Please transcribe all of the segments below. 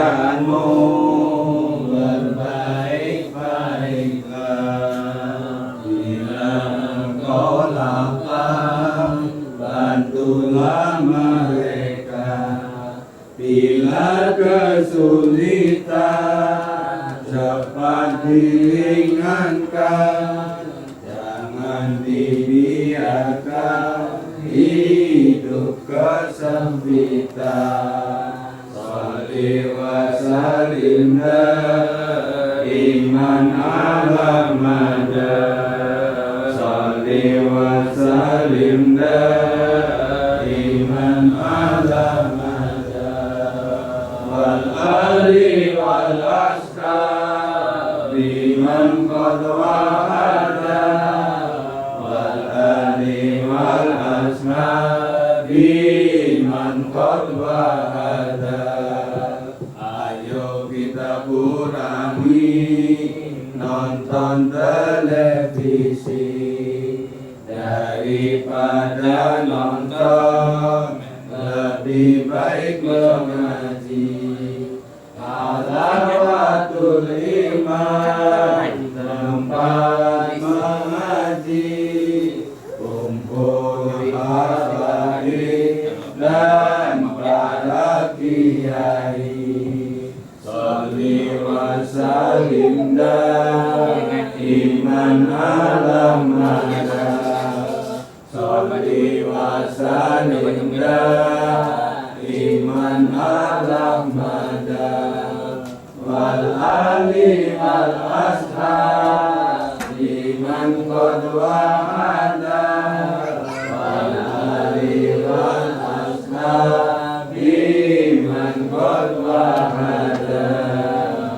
keadaanmu berbaik-baiklah. Bila engkau lapar, bantulah mereka. Bila kesulitan, cepat diringankan. Jangan dibiarkan hidup kesempitan. Sholli wa sallim iman ala mada. Sholli wa sallim iman ala mada. Wal ali wal ashabi man qad wa'ada. Wal ali wal ashabi man qad wa'ada. Ayo kita kurangi nonton televisi daripada nonton, lebih baik mengaji. Halawatul iman, tempat mengaji, kumpul habaib dan para kiai. Sholli wa sallim iman ala mada. Sholli wa sallim iman ala mada. Wal ali wal ashab iman qad wa'ada. Wal ali wal ashab iman qad wa'ada.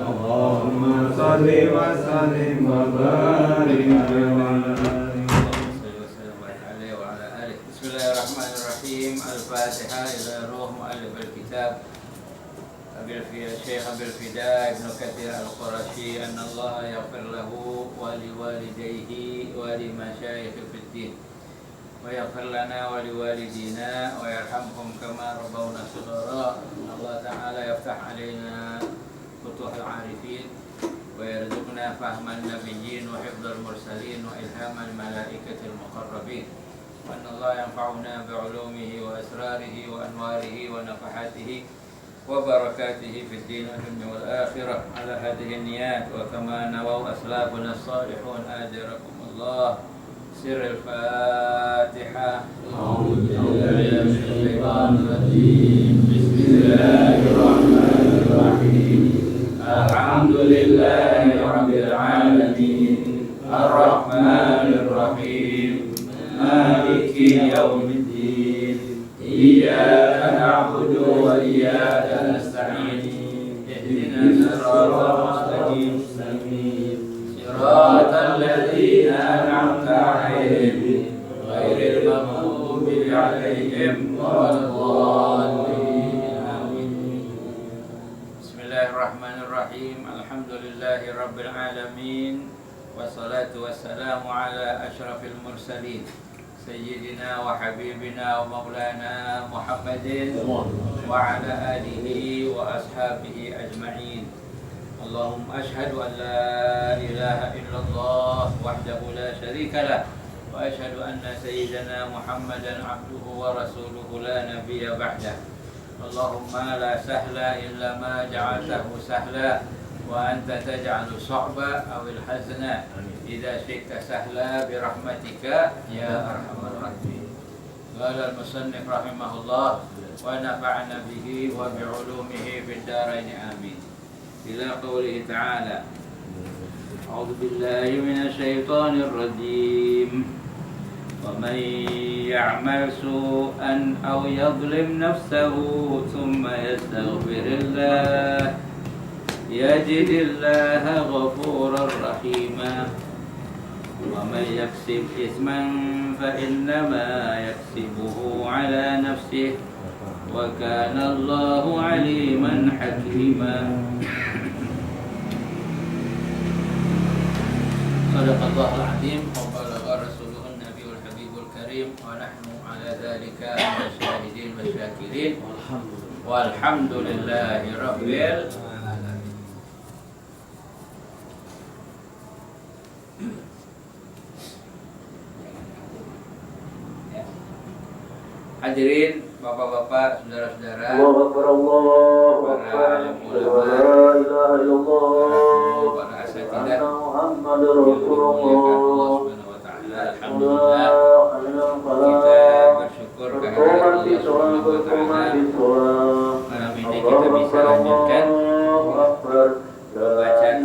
Allahumma sholli wa sallim wa barik ala Bismillahirrahmanirrahim. Al-Fatihah ila ruh mu'allif al-kitab Syekh Abil Fida Ibn Kathir Al-Qurashi anna Allah yaghfir lahu wa liwalidayhi wa limasyayikh fid din wa yaghfir lana wa liwalidina wa yarhamhum kama rabbawna shighara. Allah Ta'ala yaftah alaina futuhul arifin wa yarzuqna fahman nabiyyin wa hifdzal mursalin wa ilhamal malaikatil muqarrabin. وأن الله ينفعنا بعلومه وأسراره وأنواره ونفحاته وبركاته في الدين والدنيا والآخرة على هذه النيات وكما نووا أسلافنا الصالحون آجركم الله. سر الفاتحة. أعوذ بالله من الشيطان الرجيم. بسم الله الرحمن الرحيم. الحمد لله رب العالمين الرحمن الرحيم مالك يوم الدين. إياك نعبد وإياك نستعين. اهدنا الصراط المستقيم صراط الذين أنعمت عليهم غير المغضوب عليهم ولا الضالين. آمين. بسم الله الرحمن الرحيم. الحمد لله رب العالمين والصلاة والسلام على أشرف المرسلين سيدنا وحبيبنا ومولانا محمد وعلى آله وأصحابه أجمعين. اللهم أشهد أن لا إله إلا الله وحده لا شريك له وأشهد أن سيدنا محمدا عبده ورسوله لا نبي بعده. اللهم لا سهل إلا ما جعلته سهلا وأنت تجعل الصعب أو الحزن إذا شئت سهلا برحمتك يا أرحم الراحمين. قال المصنف رحمه الله ونفعنا به وبعلومه في الدارين آمين. إلى قوله تعالى أعوذ بالله من الشيطان الرجيم. ومن يعمل سوءا أو يظلم نفسه ثم يستغفر الله يجد الله غفورا رحيما. ومن يكسب إثما فإنما يكسبه على نفسه وكان الله عليما حكيما. صدق الله العظيم وبلغ رسوله النبي الحبيب الكريم ونحن على ذلك من الشاهدين والشاكرين. Walhamdulillahirabbil alamin. Hadirin bapak-bapak, saudara-saudara, Allahu Akbar, Allahu Akbar, la ilaha illallah, para asatidzah anna Muhammadar yang dimuliakan Allah Rasulullah. Subhanahu wa taala. Alhamdulillah kita bersyukur kehadirat Allah Subhanahu wa taala. Malam ini kita bisa lanjutkan membaca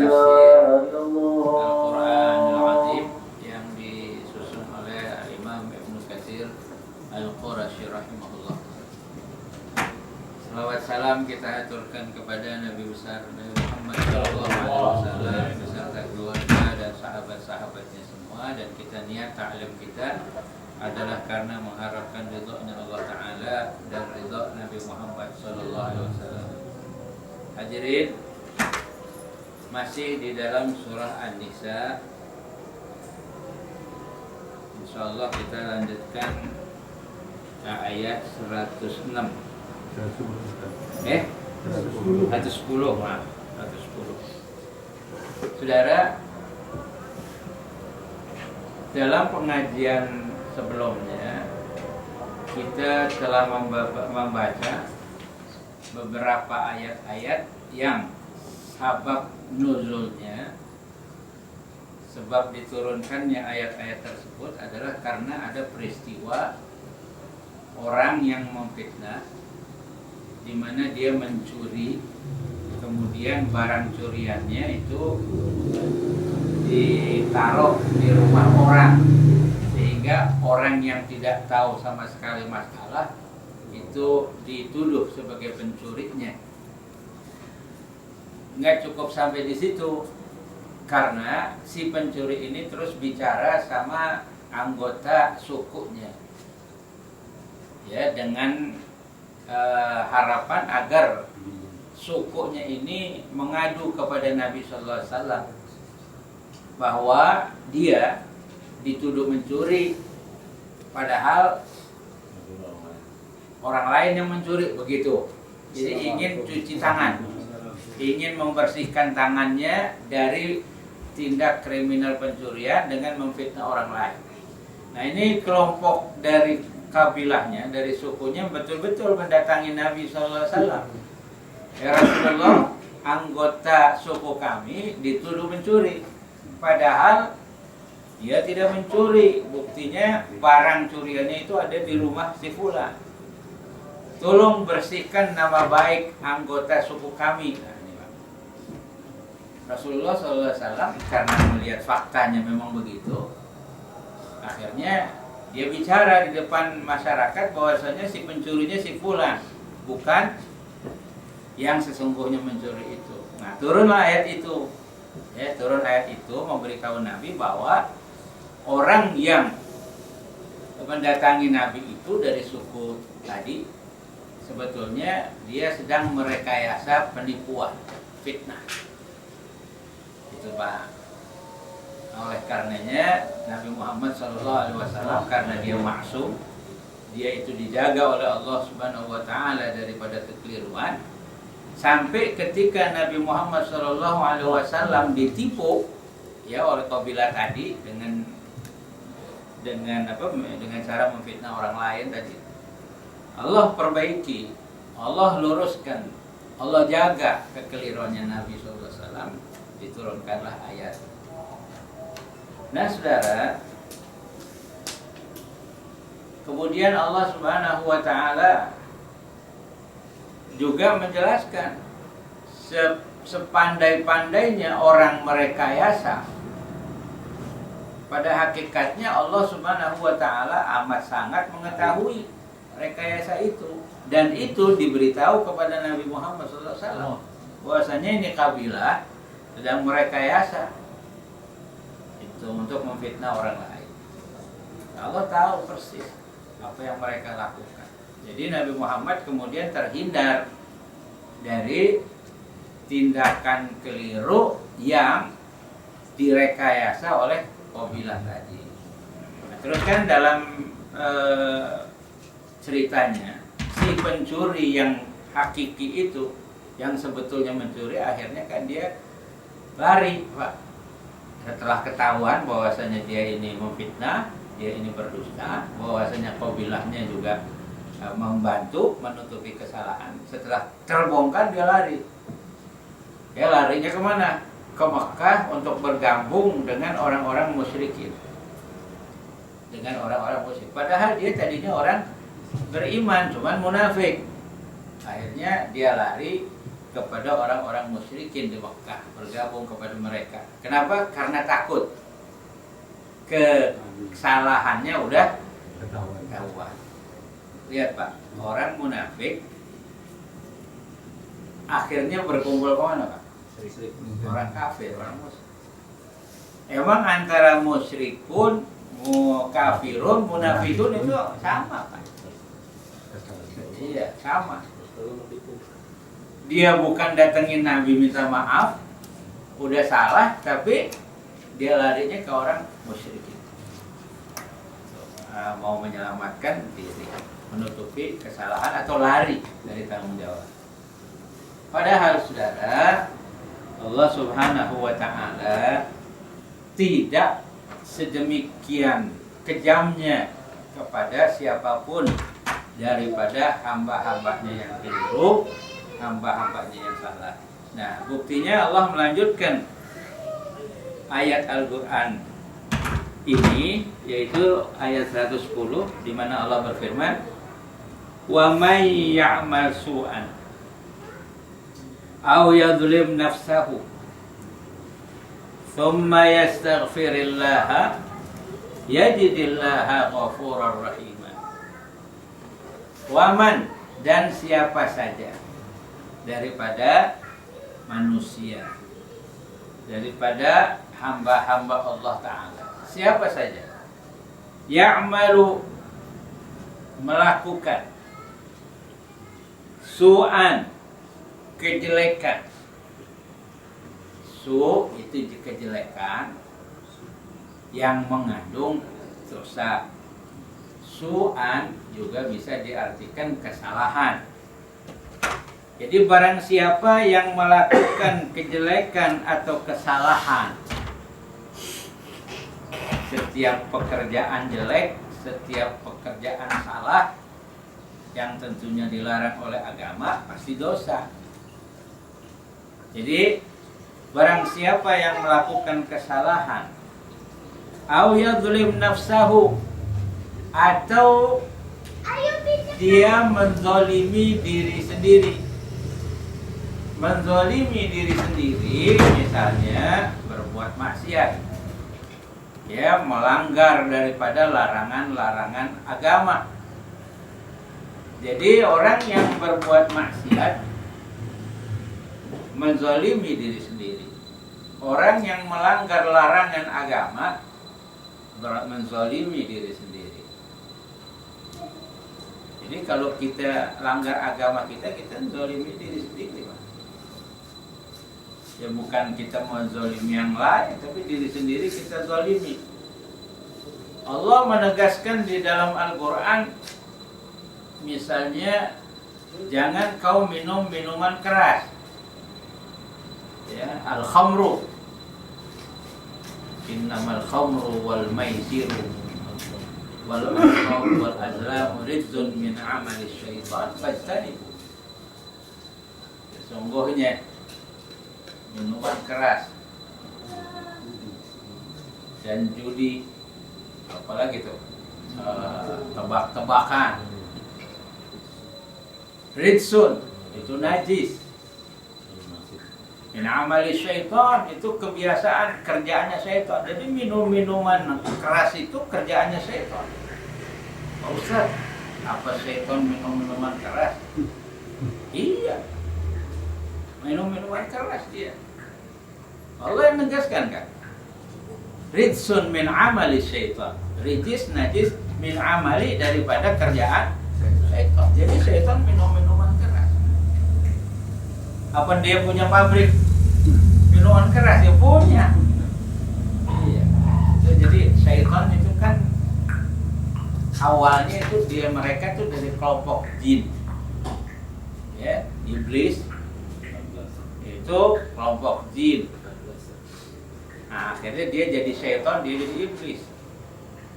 tafsir Al-Qur'anul Azim yang disusun oleh Imam Ibnu Katsir Al-Qurashi rahimahullah. Salawat salam kita aturkan kepada Nabi besar Nabi Muhammad SAW beserta keluarga dan sahabat-sahabatnya semua, dan kita niat ta'lim kita adalah karena mengharapkan ridhonya Allah Ta'ala dan ridho Nabi Muhammad SAW. Hadirin, masih di dalam surah An-Nisa. Insyaallah kita lanjutkan ayat 106. 110, maaf, 110. Saudara, dalam pengajian sebelumnya kita telah membaca beberapa ayat-ayat yang sabab nuzulnya, sebab diturunkannya ayat-ayat tersebut adalah karena ada peristiwa orang yang memfitnah, di mana dia mencuri, kemudian barang curiannya itu ditaruh di rumah orang, sehingga orang yang tidak tahu sama sekali masalah itu dituduh sebagai pencurinya. Nggak cukup sampai di situ, karena si pencuri ini terus bicara sama anggota sukunya, ya, dengan harapan agar sukunya ini mengadu kepada Nabi Sallallahu Alaihi Wasallam bahwa dia dituduh mencuri, padahal orang lain yang mencuri, begitu. Jadi ingin cuci tangan, ingin membersihkan tangannya dari tindak kriminal pencurian dengan memfitnah orang lain. Nah, ini kelompok dari kabilahnya, dari sukunya betul-betul mendatangi Nabi SAW. Ya Rasulullah, anggota suku kami dituduh mencuri, padahal dia tidak mencuri. Buktinya barang curiannya itu ada di rumah si fulan. Tolong bersihkan nama baik anggota suku kami. Nah, ini Pak. Rasulullah SAW karena melihat faktanya memang begitu, akhirnya dia bicara di depan masyarakat bahwasanya si pencurinya si fulan, bukan yang sesungguhnya mencuri itu. Nah, turunlah ayat itu. Ya, turun ayat itu memberitahu Nabi bahwa orang yang mendatangi Nabi itu dari suku tadi, sebetulnya dia sedang merekayasa penipuan, fitnah. Itu Pak. Oleh karenanya Nabi Muhammad SAW, karena dia maksum, dia itu dijaga oleh Allah Subhanahu Wa Taala daripada kekeliruan, sampai ketika Nabi Muhammad SAW ditipu, ya, oleh kabilah tadi dengan cara memfitnah orang lain tadi, Allah perbaiki, Allah luruskan, Allah jaga kekeliruannya Nabi SAW. Diturunkanlah ayat. Nah, saudara, kemudian Allah Subhanahu Wa Taala juga menjelaskan sepandai-pandainya orang merekayasa, pada hakikatnya Allah Subhanahu Wa Taala amat sangat mengetahui rekayasa itu, dan itu diberitahu kepada Nabi Muhammad SAW bahwasanya ini kabilah sedang merekayasa itu untuk memfitnah orang lain. Allah tahu persis apa yang mereka lakukan. Jadi Nabi Muhammad kemudian terhindar dari tindakan keliru yang direkayasa oleh kabilah tadi. Nah, terus kan dalam ceritanya, si pencuri yang hakiki itu yang sebetulnya mencuri, akhirnya kan dia lari, Pak. Setelah ketahuan bahwasanya dia ini memfitnah, dia ini berdusta, bahwasanya qabilahnya juga membantu menutupi kesalahan. Setelah terbongkar dia lari. Dia larinya kemana? Ke Mekah untuk bergabung dengan orang-orang musyrikin. Dengan orang-orang musyrik. Padahal dia tadinya orang beriman, cuman munafik. Akhirnya dia lari kepada orang-orang musyrikin di Mekah, bergabung kepada mereka. Kenapa? Karena takut kesalahannya udah ketahuan. Lihat Pak, orang munafik akhirnya berkumpul kemana Pak? Orang kafir, orang musyrik. Emang antara musyrikun, kafirun, munafikun itu sama Pak? Iya, sama. Dia bukan datengin Nabi minta maaf, udah salah, tapi dia larinya ke orang musyrikin. Mau menyelamatkan diri, menutupi kesalahan atau lari dari tanggung jawab. Padahal saudara, Allah Subhanahu wa ta'ala tidak sedemikian kejamnya kepada siapapun daripada hamba-hambanya yang keliru, hamba-hambanya yang salah. Nah, buktinya Allah melanjutkan ayat Al-Quran ini, yaitu ayat 110, di mana Allah berfirman, "Wa may ya'mal su'an aw yadhlim nafsahu thumma yastaghfirillaha yajidillaha ghafurar rahim." Waman, dan siapa saja daripada manusia, daripada hamba-hamba Allah Ta'ala, siapa saja ya'malu, melakukan su'an, kejelekan. Su' itu kejelekan yang mengandung dosa. Su'an juga bisa diartikan kesalahan. Jadi barang siapa yang melakukan kejelekan atau kesalahan, setiap pekerjaan jelek, setiap pekerjaan salah yang tentunya dilarang oleh agama pasti dosa. Jadi barang siapa yang melakukan kesalahan, au yadhlim nafsahu, atau dia menzalimi diri sendiri. Menzalimi diri sendiri misalnya berbuat maksiat, ya, melanggar daripada larangan-larangan agama. Jadi orang yang berbuat maksiat menzalimi diri sendiri. Orang yang melanggar larangan agama menzalimi diri sendiri. Jadi kalau kita langgar agama kita menzalimi diri sendiri, Pak. Ya bukan kita menzalimi yang lain, tapi diri sendiri kita zalimi. Allah menegaskan di dalam Al-Quran, misalnya, jangan kau minum minuman keras, ya, al-khamru, innamal khamru wal maisiru wal ansab wal azlam rijzun min amali syaitan fajtanibu. Sesungguhnya minuman keras dan judi, apalagi tuh, tebak-tebakan, rijsun, itu najis, min amali syaitan, itu kebiasaan kerjaannya syaitan. Jadi minum-minuman keras itu kerjaannya syaitan. Pak Ustaz, apa syaitan minum-minuman keras? Iya, minum minuman keras dia. Allah yang menegaskan kan, rijsun min amali syaitan, rijis, najis, min amali, daripada kerjaan syaitan. Jadi syaitan minum minuman keras. Apa dia punya pabrik minuman keras? Dia punya. Iya. Jadi syaitan itu kan awalnya itu mereka tuh dari kelompok jin. Ya, iblis itu kelompok jin. Nah, akhirnya dia jadi syaitan, dia jadi iblis.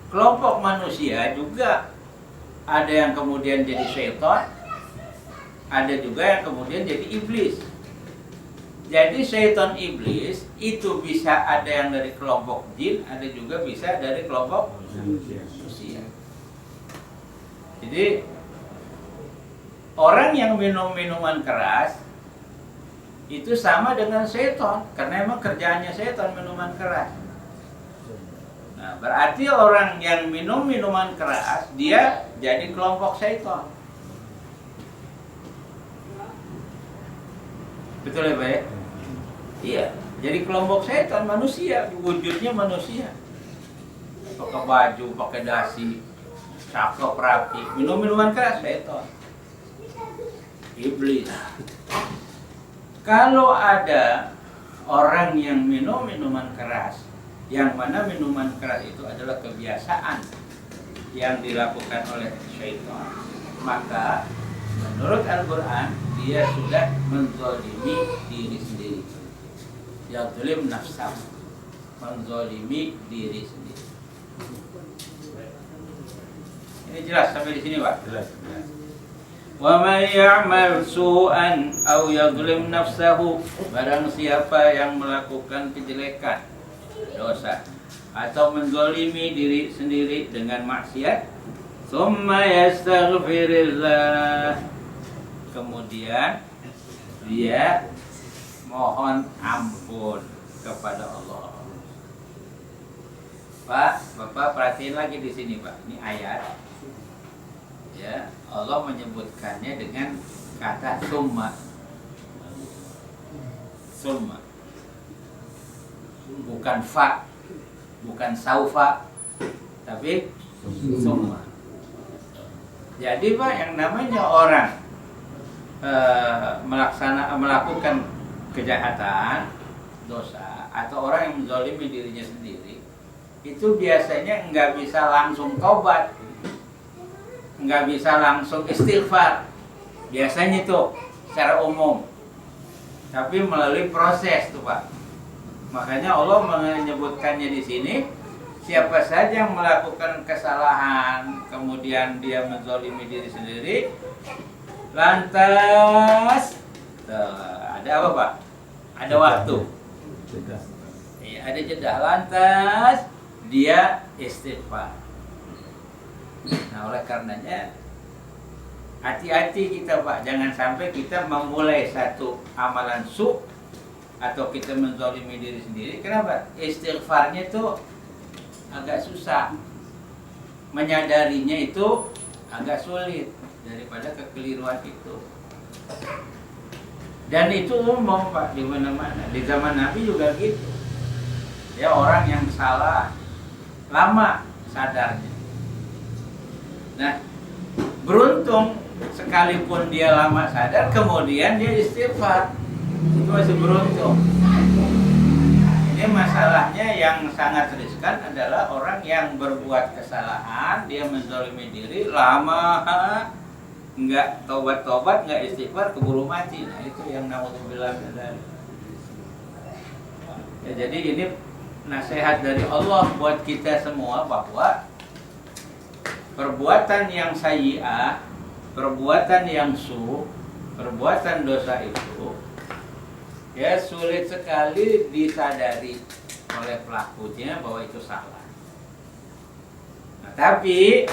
Kelompok manusia juga ada yang kemudian jadi syaitan, ada juga yang kemudian jadi iblis. Jadi syaitan iblis itu bisa ada yang dari kelompok jin, ada juga bisa dari kelompok manusia. Jadi orang yang minum minuman keras itu sama dengan syaitan, karena emang kerjaannya syaitan minuman keras. Nah, berarti orang yang minum minuman keras dia jadi kelompok syaitan. Betul ya Pak ya? Iya, jadi kelompok syaitan manusia, wujudnya manusia. Pakai baju, pakai dasi, cakep, rapi, minum minuman keras, syaitan. Iblis. Kalau ada orang yang minum minuman keras, yang mana minuman keras itu adalah kebiasaan yang dilakukan oleh syaitan, maka menurut Al-Quran dia sudah menzalimi diri sendiri. Yadlim nafsah, menzalimi diri sendiri. Ini jelas sampai di sini Pak? Jelas. Wa may ya'mal su'an aw yadhlim nafsahu, barang siapa yang melakukan kejelekan, dosa, atau menzalimi diri sendiri dengan maksiat, tsumma yastaghfirillah, kemudian dia mohon ampun kepada Allah. Pak, Bapak perhatiin lagi di sini Pak, ini ayat. Ya, Allah menyebutkannya dengan kata summa. Summa. Bukan fa, bukan saufa, tapi summa. Jadi Pak, yang namanya orang melakukan kejahatan, dosa, atau orang yang menzalimi dirinya sendiri, itu biasanya nggak bisa langsung tobat, nggak bisa langsung istighfar, biasanya itu secara umum, tapi melalui proses tuh Pak. Makanya Allah menyebutkannya di sini, siapa saja yang melakukan kesalahan kemudian dia menzalimi diri sendiri, lantas ada apa Pak? Ada waktu, ada jeda, lantas dia istighfar. Nah, oleh karenanya hati-hati kita Pak, jangan sampai kita memulai satu amalan atau kita menzalimi diri sendiri. Kenapa? Istighfarnya itu agak susah, menyadarinya itu agak sulit daripada kekeliruan itu. Dan itu umum Pak, di mana-mana. Di zaman Nabi juga gitu. Ya, orang yang salah lama sadarnya. Nah, beruntung sekalipun dia lama sadar, kemudian dia istighfar, itu masih beruntung. Ini masalahnya yang sangat riskan adalah orang yang berbuat kesalahan, dia menzalimi diri, lama nggak tobat-tobat, nggak istighfar, keburu mati. Nah, itu yang naudzubillah min dzalik. Ya, jadi ini nasihat dari Allah buat kita semua bahwa perbuatan yang sayyi'ah, perbuatan yang perbuatan dosa itu ya sulit sekali disadari oleh pelakunya bahwa itu salah. Nah, tapi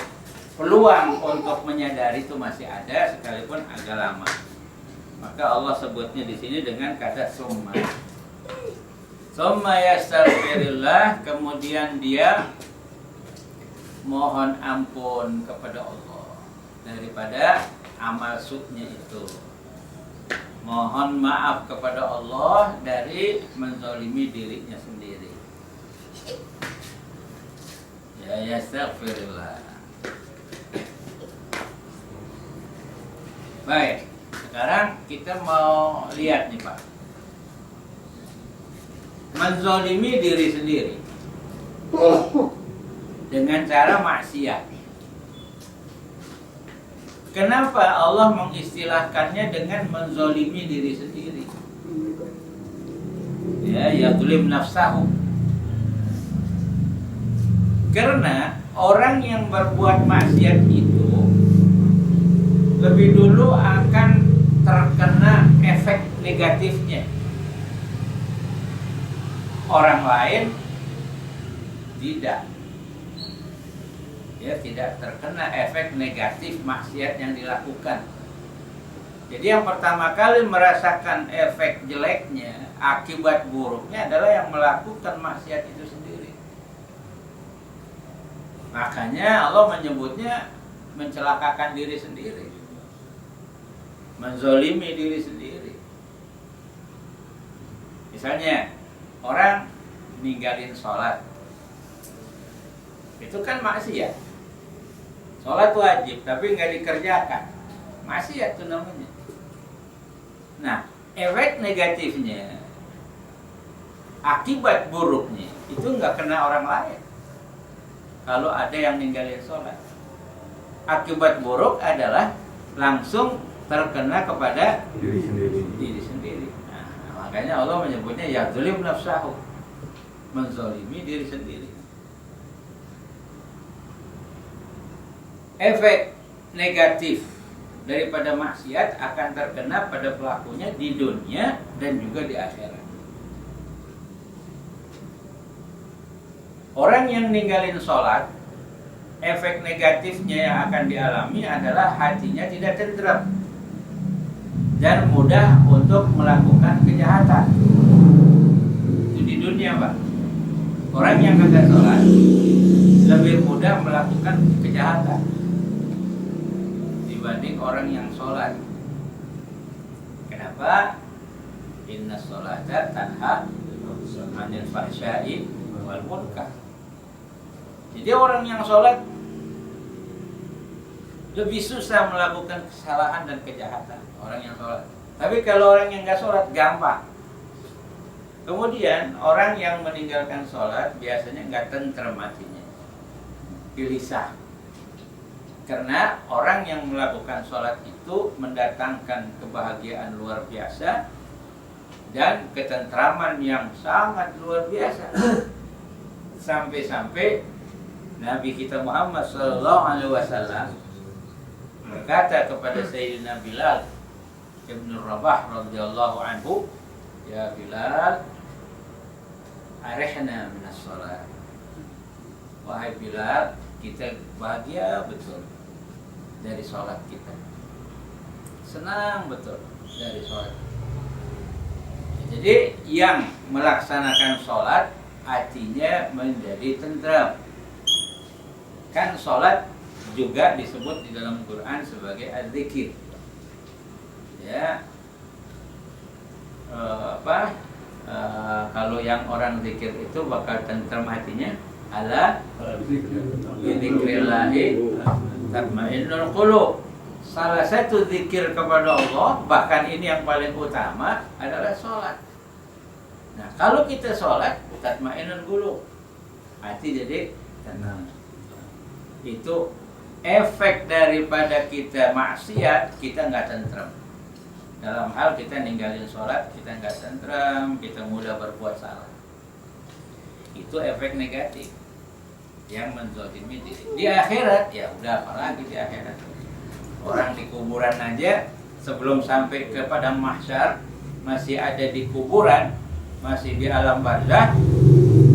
peluang untuk menyadari itu masih ada sekalipun agak lama. Maka Allah sebutnya di sini dengan kata summa. Summa yastaghfirullah, kemudian dia mohon ampun kepada Allah daripada amal su'nya itu. Mohon maaf kepada Allah dari menzalimi dirinya sendiri. Ya yastaghfirullah. Baik, sekarang kita mau lihat nih Pak, menzalimi diri sendiri dengan cara maksiat. Kenapa Allah mengistilahkannya dengan menzolimi diri sendiri? Ya, yadlim nafsahu. Karena orang yang berbuat maksiat itu lebih dulu akan terkena efek negatifnya. Orang lain tidak. Ya, tidak terkena efek negatif maksiat yang dilakukan. Jadi yang pertama kali merasakan efek jeleknya, akibat buruknya adalah yang melakukan maksiat itu sendiri. Makanya Allah menyebutnya mencelakakan diri sendiri, menzolimi diri sendiri. Misalnya orang ninggalin sholat, itu kan maksiat. Sholat wajib tapi nggak dikerjakan, maksiat itu namanya. Nah, efek negatifnya, akibat buruknya itu nggak kena orang lain. Kalau ada yang ninggalin sholat, akibat buruk adalah langsung terkena kepada diri sendiri. Nah, makanya Allah menyebutnya yadlim nafsahu, menzolimi diri sendiri. Efek negatif daripada maksiat akan terkena pada pelakunya di dunia dan juga di akhirat. Orang yang ninggalin sholat, efek negatifnya yang akan dialami adalah hatinya tidak tenteram dan mudah untuk melakukan kejahatan. Itu di dunia, Pak. Orang yang kagak sholat lebih mudah melakukan kejahatan dibanding orang yang sholat. Kenapa? Inna sholata tanha 'anil fahsya'i wal munkar. Jadi orang yang sholat lebih susah melakukan kesalahan dan kejahatan, orang yang sholat. Tapi kalau orang yang nggak sholat gampang. Kemudian orang yang meninggalkan sholat biasanya nggak tentrem hatinya, gelisah. Karena orang yang melakukan sholat itu mendatangkan kebahagiaan luar biasa dan ketentraman yang sangat luar biasa. Sampai-sampai Nabi kita Muhammad SAW berkata kepada Sayyidina Bilal Ibn Rabah radhiyallahu anhu, ya Bilal, arihna minas sholat. Wahai Bilal, kita bahagia betul dari sholat kita, senang betul dari sholat. Jadi yang melaksanakan sholat hatinya menjadi tentram. Kan sholat juga disebut di dalam Quran sebagai az-zikir. Ya, kalau yang orang zikir itu bakal tentram hatinya, ala dzikrillahi tatmainnul qulub. Salah satu zikir kepada Allah, bahkan ini yang paling utama, adalah sholat. Nah, kalau kita sholat, tatmainnul qulub, hati jadi tenang. Itu efek daripada kita maksiat, kita nggak tentram. Dalam hal kita ninggalin sholat, kita nggak tentram, kita mudah berbuat salah. Itu efek negatif yang menzalimi diri. Di akhirat, ya udah, apalagi di akhirat. Orang di kuburan aja sebelum sampai kepada mahsyar masih ada di kuburan, masih di alam barzakh,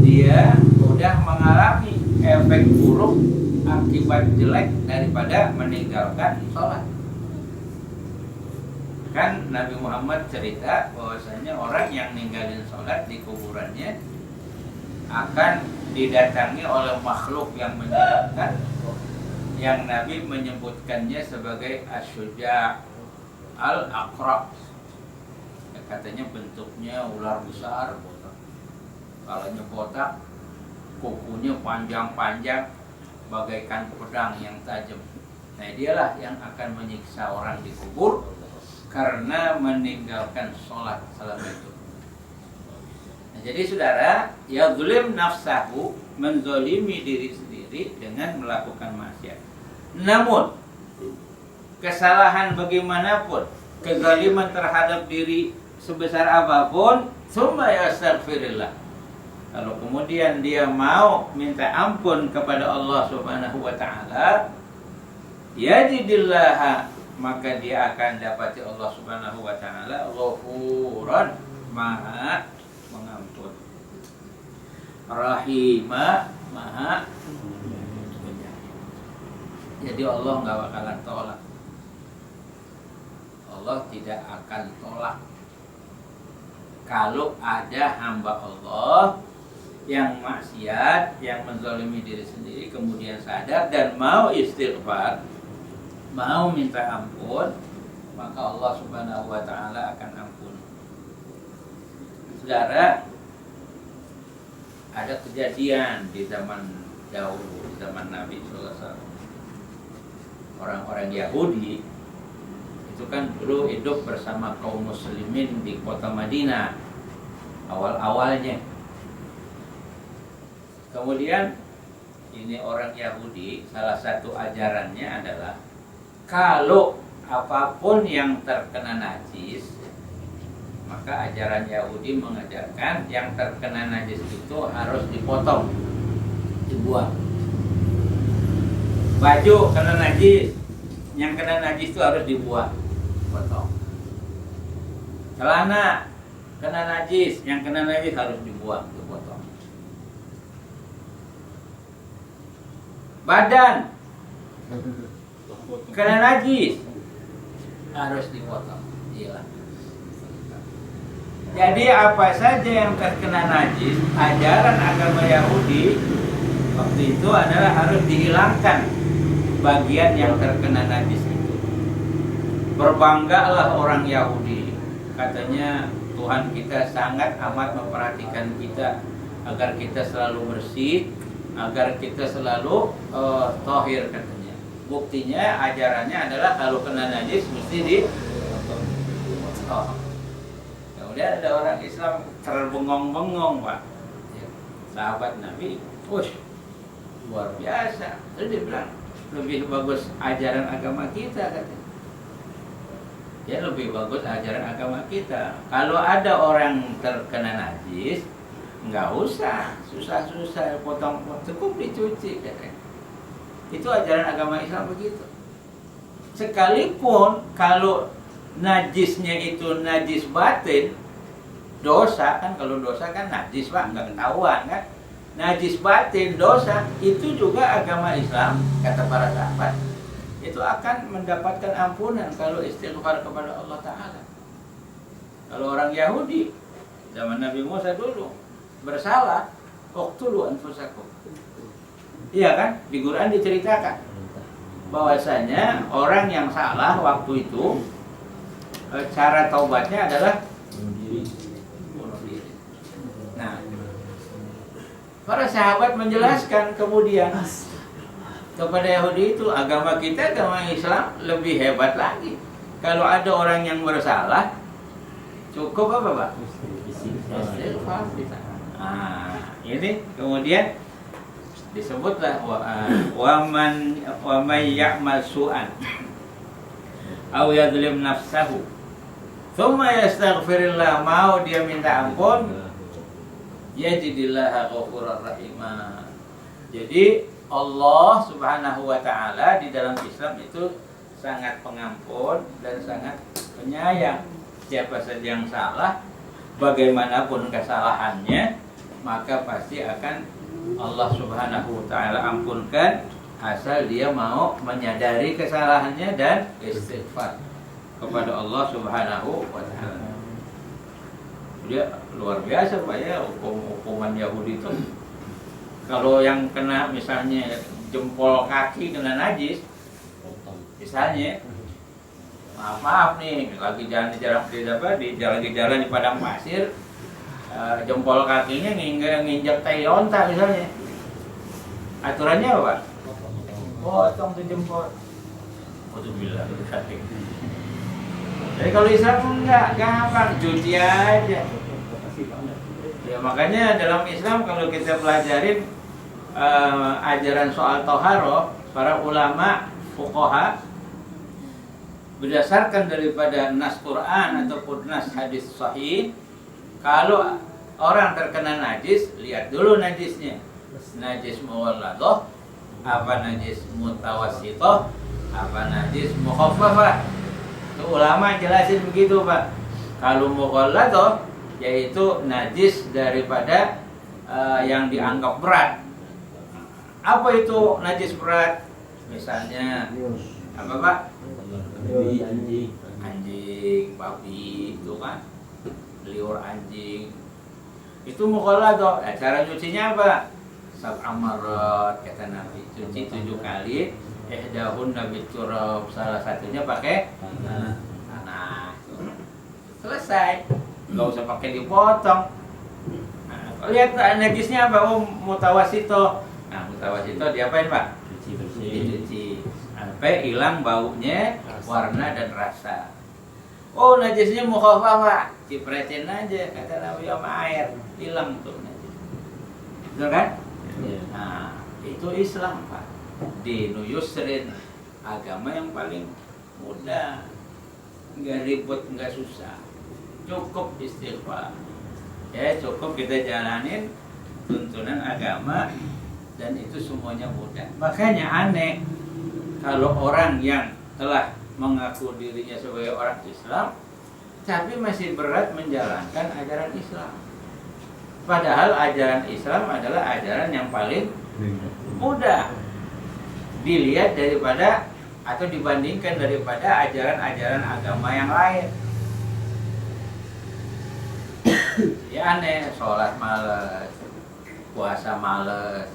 dia udah mengalami efek buruk akibat jelek daripada meninggalkan sholat. Kan Nabi Muhammad cerita bahwasanya orang yang ninggalin sholat di kuburannya akan didatangi oleh makhluk yang menyeramkan, yang Nabi menyebutkannya sebagai Asyuja al-Aqra. Katanya bentuknya ular besar, kepalanya botak, kukunya panjang-panjang bagaikan pedang yang tajam. Nah, dialah yang akan menyiksa orang di kubur karena meninggalkan sholat selama itu. Nah, jadi saudara, yadlim nafsahu, menzolimi diri sendiri dengan melakukan maksiat. Namun kesalahan bagaimanapun, kezaliman terhadap diri sebesar apapun, summa yastaghfirillah. Kalau kemudian dia mau minta ampun kepada Allah Subhanahu wa taala, yajidillah, maka dia akan dapati Allah Subhanahu wa taala Ghafuran, Maha mengampun, Rahimah, Maha penyayang. Jadi Allah nggak bakalan tolak. Allah tidak akan tolak kalau ada hamba Allah yang maksiat, yang menzalimi diri sendiri, kemudian sadar dan mau istighfar, mau minta ampun, maka Allah Subhanahu wa taala akan ampun. Saudara, ada kejadian di zaman dahulu, di zaman Nabi SAW. Orang-orang Yahudi itu kan dulu hidup bersama kaum muslimin di kota Madinah awal-awalnya. Kemudian ini orang Yahudi, salah satu ajarannya adalah kalau apapun yang terkena najis, maka ajaran Yahudi mengajarkan yang terkena najis itu harus dipotong, dibuang. Baju kena najis, yang kena najis itu harus dibuang, potong. Celana kena najis, yang kena najis harus dibuang, dipotong. Badan kena najis harus dipotong. Iya. Jadi apa saja yang terkena najis, ajaran agama Yahudi waktu itu adalah harus dihilangkan bagian yang terkena najis itu. Berbanggalah orang Yahudi, katanya Tuhan kita sangat amat memperhatikan kita agar kita selalu bersih, agar kita selalu tohir katanya. Buktinya ajarannya adalah kalau kena najis mesti dipotong. Kemudian ada orang Islam terbengong-bengong, Pak. Sahabat Nabi, wush, luar biasa. Terus dia bilang, lebih bagus ajaran agama kita katanya. Ya lebih bagus ajaran agama kita. Kalau ada orang terkena najis, nggak usah susah-susah potong, cukup dicuci katanya. Itu ajaran agama Islam begitu. Sekalipun kalau najisnya itu najis batin, dosa kan, kalau dosa kan najis Pak, nggak ketahuan kan. Najis batin, dosa, itu juga agama Islam, kata para sahabat, itu akan mendapatkan ampunan kalau istighfar kepada Allah Ta'ala. Kalau orang Yahudi zaman Nabi Musa dulu bersalah, uqtulu anfusakum. Iya kan? Di Quran diceritakan bahwasanya orang yang salah waktu itu cara taubatnya adalah bunuh diri. Nah, para sahabat menjelaskan kemudian kepada Yahudi itu, agama kita, agama Islam lebih hebat lagi. Kalau ada orang yang bersalah, cukup apa Pak? Istighfar. Nah, ini kemudian disebutlah wa man ya'mal su'an aw yadhlim nafsahu thumma yastaghfirillah, mau dia minta ampun, yajidillah Ghafurar Rahimah. Jadi Allah Subhanahu wa taala di dalam Islam itu sangat pengampun dan sangat penyayang. Siapa saja yang salah, bagaimanapun kesalahannya, maka pasti akan Allah Subhanahu wa taala ampunkan, asal dia mau menyadari kesalahannya dan istighfar kepada Allah Subhanahu wa taala. Dia luar biasa Pak ya, hukuman Yahudi itu. Kalau yang kena misalnya jempol kaki kena najis, misalnya maaf nih, lagi jalan di jalan di padang pasir, jempol kakinya nginjak tai onta misalnya, aturannya apa Pak? Potong tuh jempol. Alhamdulillah. Jadi kalau Islam enggak, gampang, cuci aja. Ya makanya dalam Islam kalau kita pelajarin ajaran soal toharoh, para ulama fuqaha berdasarkan daripada nas Quran ataupun nas hadis sahih, kalau orang terkena najis, lihat dulu najisnya. Najis mughalladah, apa najis mutawassithah, apa najis mukhaffafah. Itu ulama jelasin begitu, Pak. Kalau mughalladah yaitu najis daripada yang dianggap berat. Apa itu najis berat? Misalnya apa, Pak? Anjing, babi, itu kan liur anjing. Itu mughalladah. Cara nyucinya apa? Sab'a marrat kata Nabi, cuci 7 kali. Ihdahun nabi turab, salah satunya pakai tanah. Selesai, nggak usah pakai dipotong. Nah, lihat najisnya apa? Oh, mutawassithah. Nah, mutawassithah diapain, Pak? Dicuci sampai hilang baunya, warna dan rasa. Oh, najisnya mukhaffafah, cipretin aja kata Nabi sama air, hilang tuh najis. Betul kan? Nah, itu Islam, Pak. Dinu yusrin, agama yang paling mudah, nggak ribet, nggak susah, cukup istighfar. Ya, cukup kita jalanin tuntunan agama dan itu semuanya mudah. Makanya aneh kalau orang yang telah mengaku dirinya sebagai orang Islam tapi masih berat menjalankan ajaran Islam. Padahal ajaran Islam adalah ajaran yang paling mudah dilihat daripada atau dibandingkan daripada ajaran-ajaran agama yang lain. Ya aneh, sholat males, puasa males,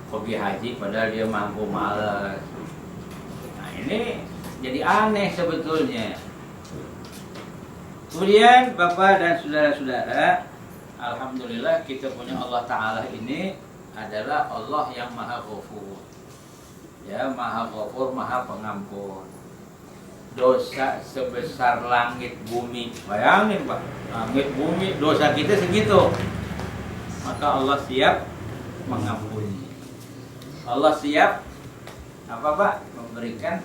pergi haji padahal dia mampu males. Nah ini jadi aneh sebetulnya. Kemudian Bapak dan saudara-saudara, alhamdulillah kita punya Allah Ta'ala ini adalah Allah yang Maha Ghafur. Ya, Maha Ghafur, Maha Pengampun. Dosa sebesar langit bumi. Bayangin, Pak, langit bumi, dosa kita segitu. Maka Allah siap mengampuni. Allah siap apa, Pak? Memberikan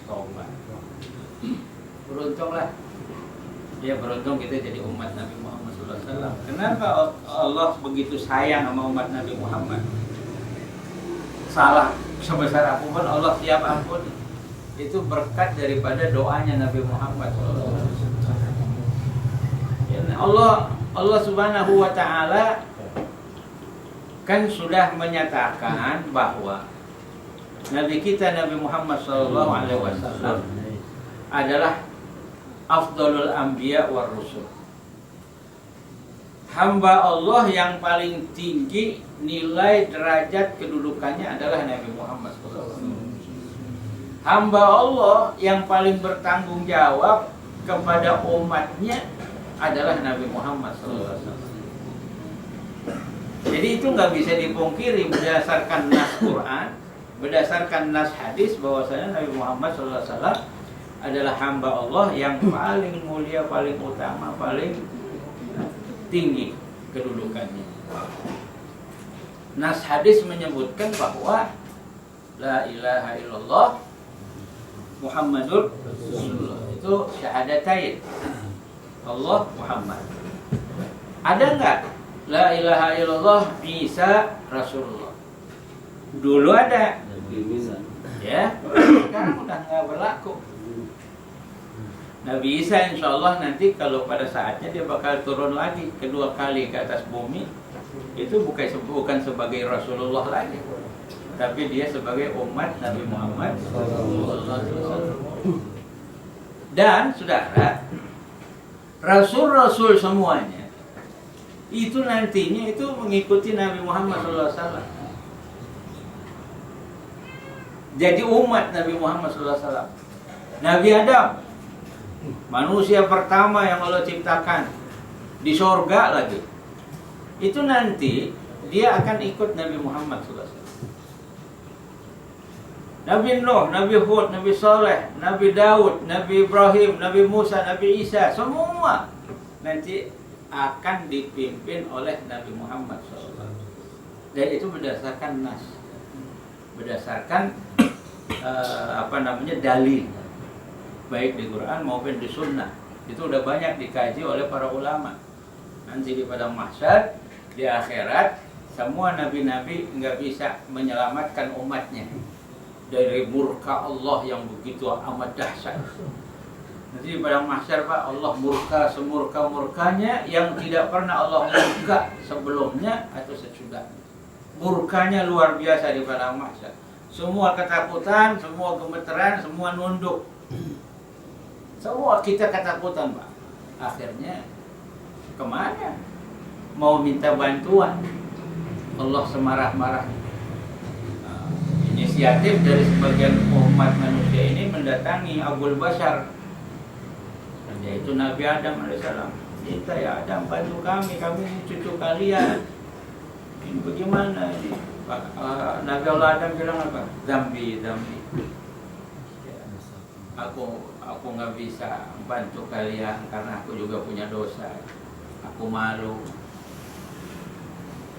taubat. Beruntunglah. Ya, beruntung kita jadi umat Nabi Muhammad SAW. Kenapa Allah begitu sayang sama umat Nabi Muhammad? Salah sebesar apapun Allah siap ampun. Itu berkat daripada doanya Nabi Muhammad SAW. Ya, Allah Subhanahu wa Ta'ala kan sudah menyatakan bahwa Nabi kita Nabi Muhammad SAW adalah afdalul anbiya war rusul. Hamba Allah yang paling tinggi nilai derajat kedudukannya adalah Nabi Muhammad SAW. Hamba Allah yang paling bertanggung jawab kepada umatnya adalah Nabi Muhammad SAW. Jadi itu nggak bisa dipungkiri berdasarkan nas Quran, berdasarkan nas hadis bahwasanya Nabi Muhammad SAW adalah hamba Allah yang paling mulia, paling utama, paling tinggi kedudukannya. Nas hadis menyebutkan bahwa la ilaha illallah Muhammadur Rasulullah. Itu syahadatain. Allah Muhammad. Ada enggak la ilaha illallah Isa Rasulullah? Dulu ada. Ya, sekarang udah enggak berlaku. Nabi Isa insya Allah nanti kalau pada saatnya dia bakal turun lagi kedua kali ke atas bumi. Itu bukan sebagai Rasulullah lagi, tapi dia sebagai umat Nabi Muhammad. Dan saudara, Rasul-Rasul semuanya itu nantinya itu mengikuti Nabi Muhammad SAW. Jadi umat Nabi Muhammad SAW. Nabi Adam, manusia pertama yang Allah ciptakan di sorga lagi, itu nanti dia akan ikut Nabi Muhammad SAW. Nabi Nuh, Nabi Hud, Nabi Saleh, Nabi Daud, Nabi Ibrahim, Nabi Musa, Nabi Isa, semua nanti akan dipimpin oleh Nabi Muhammad SAW. Dan itu berdasarkan nas, berdasarkan dalil. baik di Quran maupun di Sunnah. Itu udah banyak dikaji oleh para ulama. Nanti di padang mahsyar, di akhirat, semua nabi-nabi nggak bisa menyelamatkan umatnya dari murka Allah yang begitu amat dahsyat. Nanti di padang mahsyar Pak, Allah murka semurka-murkanya yang tidak pernah Allah murka sebelumnya atau sesudah. Murkanya luar biasa di padang mahsyar. Semua ketakutan, semua gemeteran, semua nunduk. Semua kita ketakutan Pak. Akhirnya kemana? Mau minta bantuan. Allah semarah-marah. Inisiatif dari sebagian umat manusia ini mendatangi Abul Bashar, yaitu Nabi Adam AS. Minta ya Adam, bantu kami ini cucu kalian. Ini bagaimana ini? Nabi Allah Adam bilang apa? Dambi. Aku nggak bisa bantu kalian karena aku juga punya dosa. Aku malu.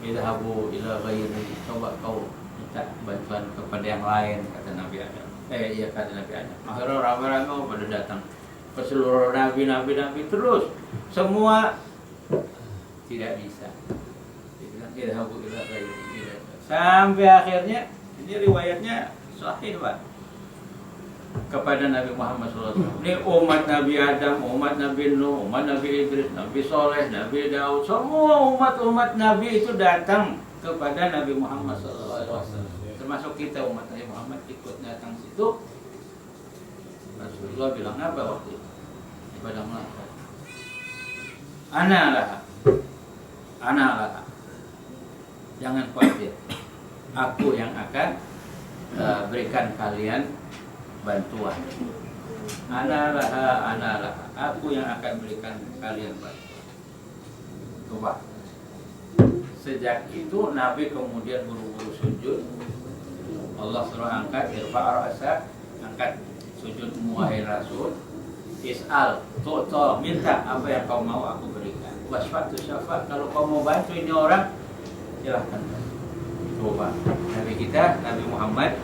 Idhabu ila ghairi, coba kau minta bantuan kepada yang lain, kata Nabi Adam. Iya kata Nabi Adam. Akhirnya ramai-ramai pada datang ke seluruh nabi terus, semua tidak bisa. Dibilang idhabu ila ghairi. Sampai akhirnya ini riwayatnya sahih Pak, kepada Nabi Muhammad SAW. Ini umat Nabi Adam, umat Nabi Nuh, umat Nabi Idris, Nabi Soleh, Nabi Daud, semua umat Nabi itu datang kepada Nabi Muhammad SAW. Termasuk kita umat Nabi Muhammad ikut datang situ. Rasulullah bilang apa waktu itu? Ibadah melangkah. Ana lah. Jangan khawatir. Aku yang akan berikan kalian bantuan. Ana lah. Aku yang akan berikan kalian bantuan. Coba. Sejak itu Nabi kemudian buru-buru sujud. Allah suruh angkat irfa' ra'sak, angkat sujudmu wahai Rasul. Is'al, tu'ta, minta apa yang kau mau aku berikan. Wasfatu syafa', kalau kau mau bantu ini orang, silahkan. Coba. Nabi kita, Nabi Muhammad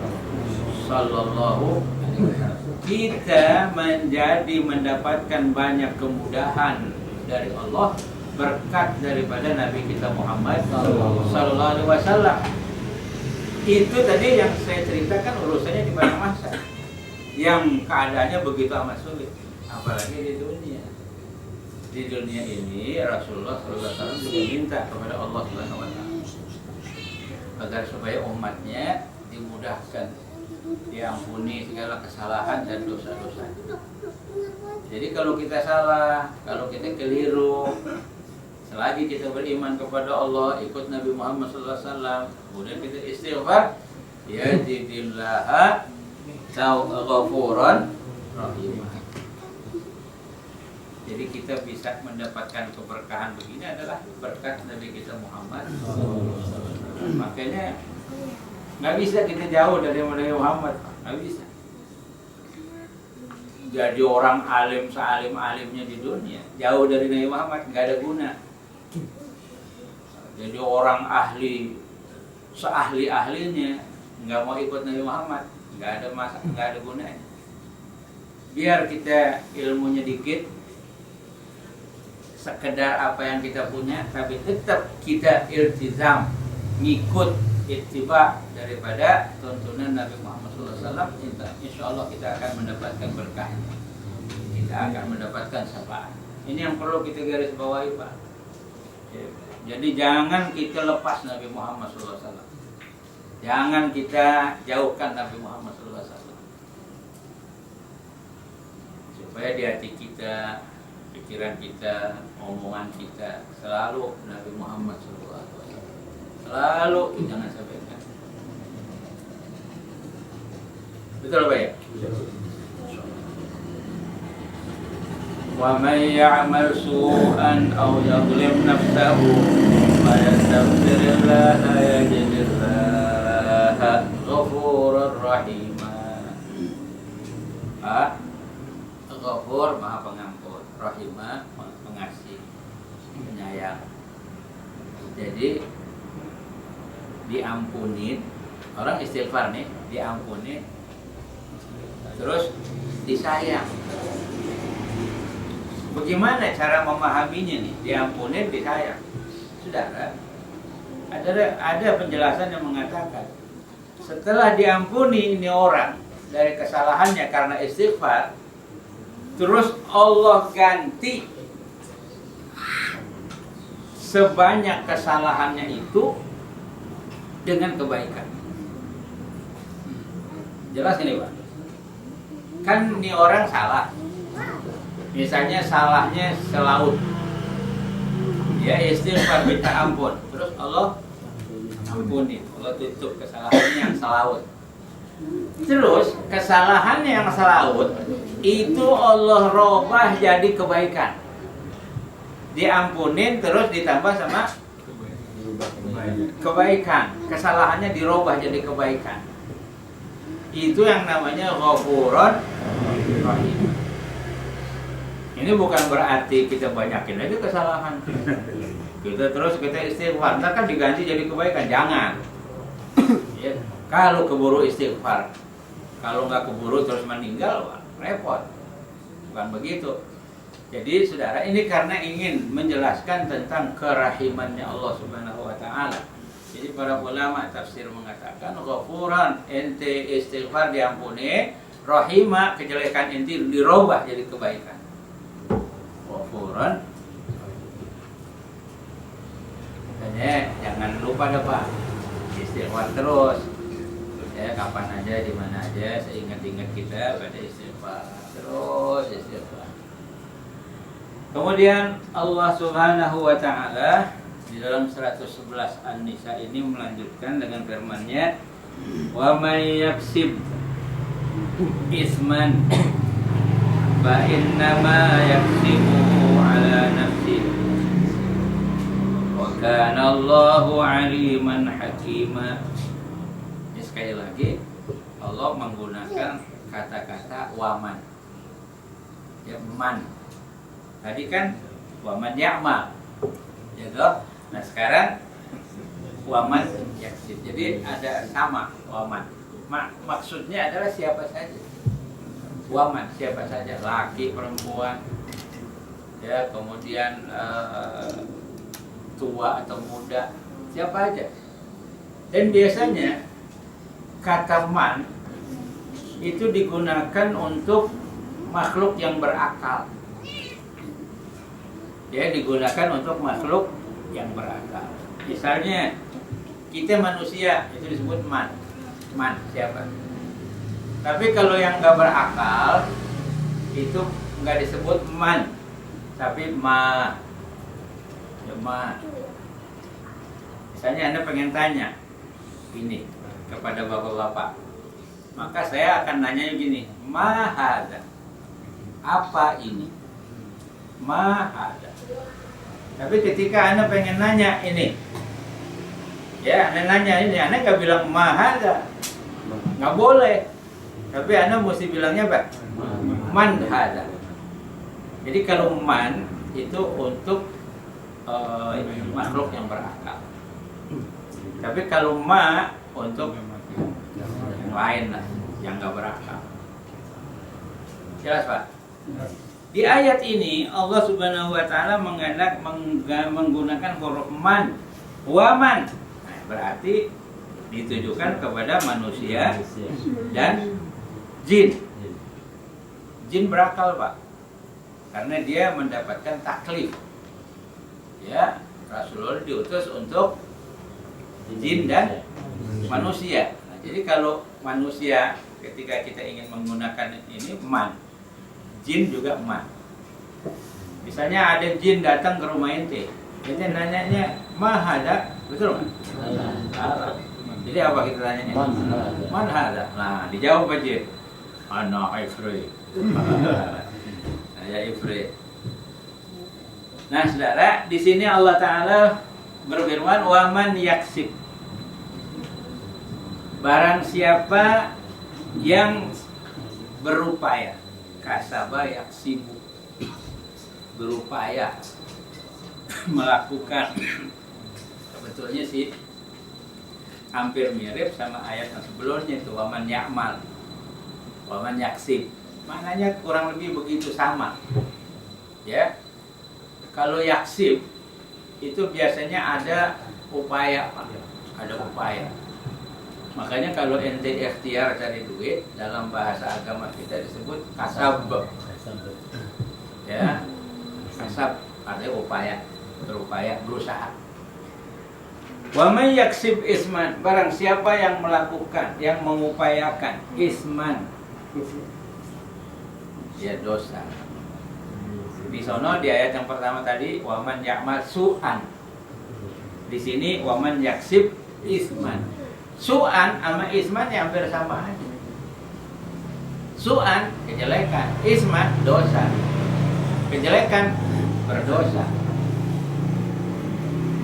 Sallallahu Alaihi Wasallam. Kita mendapatkan banyak kemudahan dari Allah berkat daripada Nabi kita Muhammad Sallallahu Alaihi Wasallam. Itu tadi yang saya ceritakan urusannya di padang mahsyar, yang keadaannya begitu amat sulit, apalagi di dunia. Di dunia ini Rasulullah Sallallahu Alaihi Wasallam juga minta kepada Allah Subhanahu Wa Taala agar supaya umatnya dimudahkan, diampuni segala kesalahan dan dosa-dosa. Jadi kalau kita salah, kalau kita keliru, selagi kita beriman kepada Allah, ikut Nabi Muhammad SAW, kemudian kita istighfar, yajidillaha ghafuran rahimah. Jadi kita bisa mendapatkan keberkahan begini adalah berkat Nabi kita Muhammad. Makanya nggak bisa kita jauh dari Nabi Muhammad, nggak bisa. Jadi orang alim sealim-alimnya di dunia, jauh dari Nabi Muhammad nggak ada guna. Jadi orang ahli seahli-ahlinya nggak mau ikut Nabi Muhammad, nggak ada gunanya. Biar kita ilmunya dikit, sekedar apa yang kita punya, tapi tetap kita iltizam, ngikut ittiba daripada tuntunan Nabi Muhammad SAW. Insya Allah kita akan mendapatkan berkah, kita akan mendapatkan syafaat. Ini yang perlu kita garis bawahi Pak. Jadi jangan kita lepas Nabi Muhammad SAW, jangan kita jauhkan Nabi Muhammad SAW, supaya di hati kita, pikiran kita, omongan kita selalu Nabi Muhammad SAW. Selalu, jangan sampai kan. Betul Pak ya? Wa may ya'mal su'an aw yadhlim nafsahu fa yastaghfirillaha yajidillaha ghafurur rahimah. Ghafur Maha Pengampun, Rahimah Pengasih, Penyayang. Jadi diampuni, orang istighfar nih, diampuni terus disayang. Bagaimana cara memahaminya nih? Diampunin, disayang. Saudara, ada penjelasan yang mengatakan setelah diampuni ini orang dari kesalahannya karena istighfar, terus Allah ganti sebanyak kesalahannya itu dengan kebaikan. Jelas ini Pak? Kan ini orang salah. Misalnya salahnya selaut. Ya istighfar minta ampun. Terus Allah ampuni. Allah tutup kesalahannya yang selaut. Terus kesalahannya yang selaut itu Allah robah jadi kebaikan. Diampunin terus ditambah sama kebaikan. Kesalahannya dirobah jadi kebaikan. Itu yang namanya Ghafurun Rahim. Ini bukan berarti kita banyakin aja kesalahan. Kita istighfar, ntar kan diganti jadi kebaikan. Jangan. Ya, kalau keburu istighfar, kalau nggak keburu terus meninggal, wah, repot. Bukan begitu. Jadi saudara, ini karena ingin menjelaskan tentang kerahimannya Allah Subhanahu wa Ta'ala. Jadi para ulama tafsir mengatakan Ghafuran, ente istighfar diampuni, rahimah, kejelekan ente dirubah jadi kebaikan. Ghafuran. Makanya jangan lupa dah Pak, istighfar terus. Ya, kapan aja, di mana aja, seingat-ingat kita pada istighfar. Terus istighfar. Kemudian Allah Subhanahu wa Ta'ala di dalam 111 An-Nisa ini melanjutkan dengan firman-Nya, "Wa may yaksib isman fa innama yaksibuhu ala nafsihi wa kana Allahu 'aliman hakima." Ini sekali lagi Allah menggunakan kata-kata waman. Ya, man. Tadi kan waman ya'mal. Ya toh? Nah, sekarang waman yaksib. Jadi ada sama waman. Maksudnya adalah siapa saja. Waman siapa saja, laki, perempuan. Ya, kemudian tua atau muda, siapa aja. Dan biasanya kata man itu digunakan untuk makhluk yang berakal. Ya, digunakan untuk makhluk yang berakal. Misalnya kita manusia itu disebut man. Man siapa? Tapi kalau yang nggak berakal itu nggak disebut man, tapi ma. Ya, ma. Misalnya Anda pengen tanya ini kepada bapak-bapak, maka saya akan nanya gini, ma hada? Apa ini? Ma hada. Tapi ketika Anda pengen nanya ini, ya Anda nanya ini, Anda nggak bilang ma hada, nggak boleh. Tapi Anda mesti bilangnya apa? Man hada. Jadi kalau man itu untuk makhluk yang berakal. Tapi kalau ma untuk yang lain lah, yang nggak berakal. Jelas Pak? Di ayat ini Allah Subhanahu wa Ta'ala menggunakan huruf man, waman. Nah, berarti ditujukan kepada manusia dan jin. Jin berakal Pak, karena dia mendapatkan taklif. Ya, Rasulullah diutus untuk jin dan manusia. Nah, jadi kalau manusia ketika kita ingin menggunakan ini man, jin juga man. Misalnya ada jin datang ke rumah ente nanyanya ma hada, betul nggak? Jadi apa kita tanyanya? Man hada. Nah, dijawab apa jin? Ana ifrit. Saya ifrit. Nah, saudara, di sini Allah Ta'ala berfirman, wa man yaksib. Barang siapa yang berupaya, kasaba yaksibu, berupaya melakukan. Sebetulnya sih hampir mirip sama ayat yang sebelumnya itu, wa man ya'mal. Waman yaksib, maknanya kurang lebih begitu sama. Ya, kalau yaksib itu biasanya ada upaya, Pak. Ada upaya. Makanya kalau ente ikhtiar cari duit, dalam bahasa agama kita disebut kasab. Ya, kasab ada upaya, berupaya, berusaha. Wa may yaksib isman, barang siapa yang melakukan, yang mengupayakan isman, ya dosa. Di sono di ayat yang pertama tadi waman ya'mal su'an. Di sini waman yaksib isman. Su'an sama isman yang hampir sama aja. Su'an kejelekan, isman dosa. Kejelekan berdosa.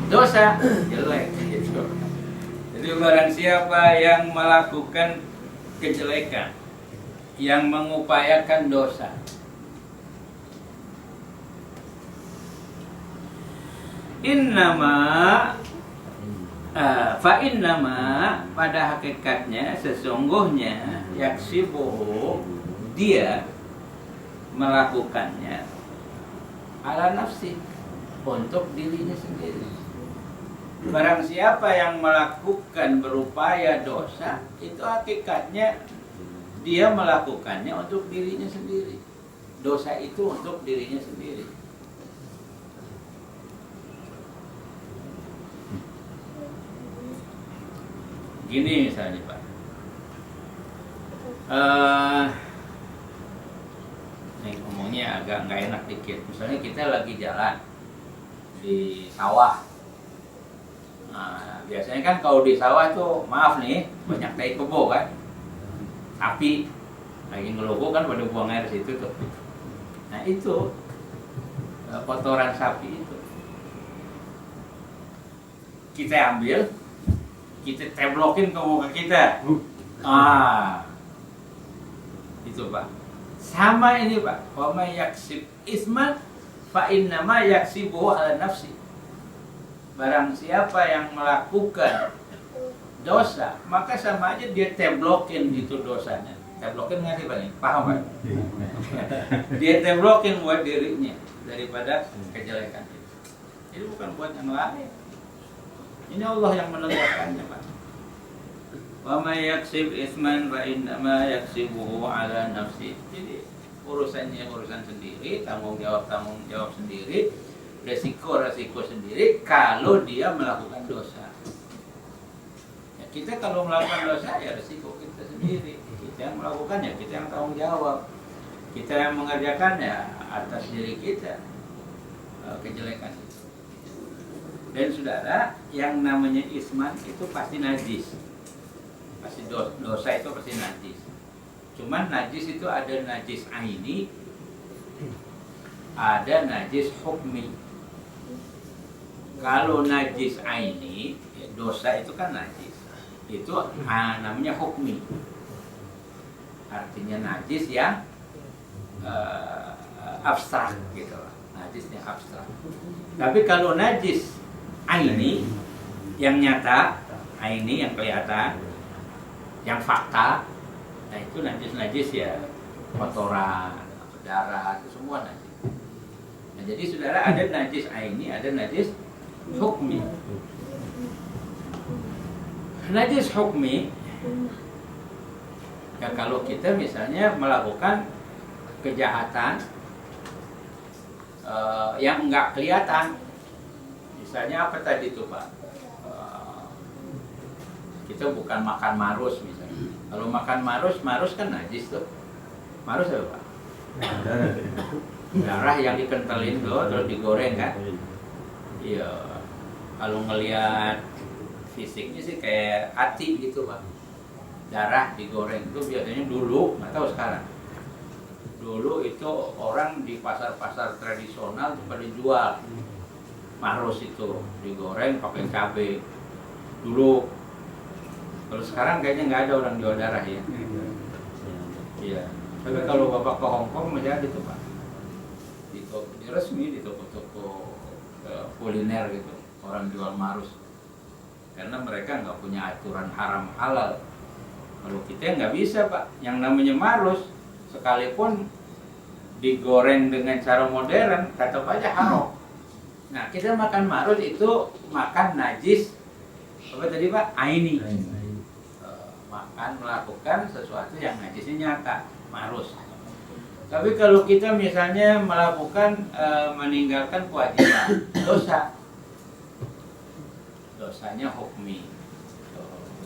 Dosa jelek gitu. Jadi barang siapa yang melakukan kejelekan, yang mengupayakan dosa, fa innama pada hakikatnya sesungguhnya yaksibuhu dia melakukannya ala nafsi untuk dirinya sendiri. Barang siapa yang melakukan berupaya dosa, itu hakikatnya dia melakukannya untuk dirinya sendiri. Dosa itu untuk dirinya sendiri. Gini misalnya Pak, ini ngomongnya agak nggak enak dikit. Misalnya kita lagi jalan di sawah. Nah, biasanya kan kalau di sawah tuh maaf nih banyak tai kebo kan, sapi lagi ngelogo kan pada buang air situ tuh. Nah itu kotoran sapi itu kita ambil, kita teblokin ke muka kita. Itu Pak. Sama ini Pak. Wa may yaksib isman fa innama yaksibuhu ala nafsi. Barang siapa yang melakukan dosa, maka sama aja dia teblokin gitu dosanya. Teblokin nggak sih Pak? Paham Pak? Dia teblokin buat dirinya daripada kejelekan itu. Jadi bukan buat yang lain. Ini Allah yang menegakkannya Pak. Wa may yaksib isman fa innama yaksibuhu ala nafsi. Jadi urusannya urusan sendiri, tanggung jawab sendiri, resiko sendiri kalau dia melakukan dosa. Ya, kita kalau melakukan dosa ya resiko kita sendiri. Kita yang melakukan ya kita yang tanggung jawab. Kita yang mengerjakan ya atas diri kita kejelekan itu. Dan saudara, yang namanya isman itu pasti najis. Pasti dosa itu pasti najis. Cuman najis itu ada najis aini, ada najis hukmi. Kalau najis aini, dosa itu kan najis. Itu namanya hukmi. Artinya najis yang abstrak gitu. Najisnya abstrak. Tapi kalau najis aini yang nyata, aini yang kelihatan, yang fakta, nah itu najis ya kotoran, darah, itu semua najis. Nah jadi saudara ada najis aini, ada najis hukmi. Najis hukmi ya kalau kita misalnya melakukan kejahatan yang enggak kelihatan. Misalnya apa tadi tuh Pak? Kita bukan makan marus misalnya. Kalau makan marus kan najis tuh. Marus apa Pak? Darah yang dikentelin tuh terus digoreng kan? Iya. Kalau ngelihat fisiknya sih kayak hati gitu Pak. Darah digoreng itu biasanya dulu, nggak tahu sekarang. Dulu itu orang di pasar-pasar tradisional pada jual marus itu digoreng pakai cabai dulu. Kalau sekarang kayaknya nggak ada orang jual darah ya. Iya. Tapi kalau bapak ke Hong Kong masih ada tuh Pak. Di resmi di toko-toko kuliner gitu orang jual marus. Karena mereka nggak punya aturan haram halal. Kalau kita nggak bisa Pak, yang namanya marus sekalipun digoreng dengan cara modern tetap aja haram. Nah kita makan marus itu makan najis apa tadi Pak? Aini. Makan melakukan sesuatu yang najisnya nyata, marus. Tapi kalau kita misalnya melakukan meninggalkan kewajiban, dosanya hukmi.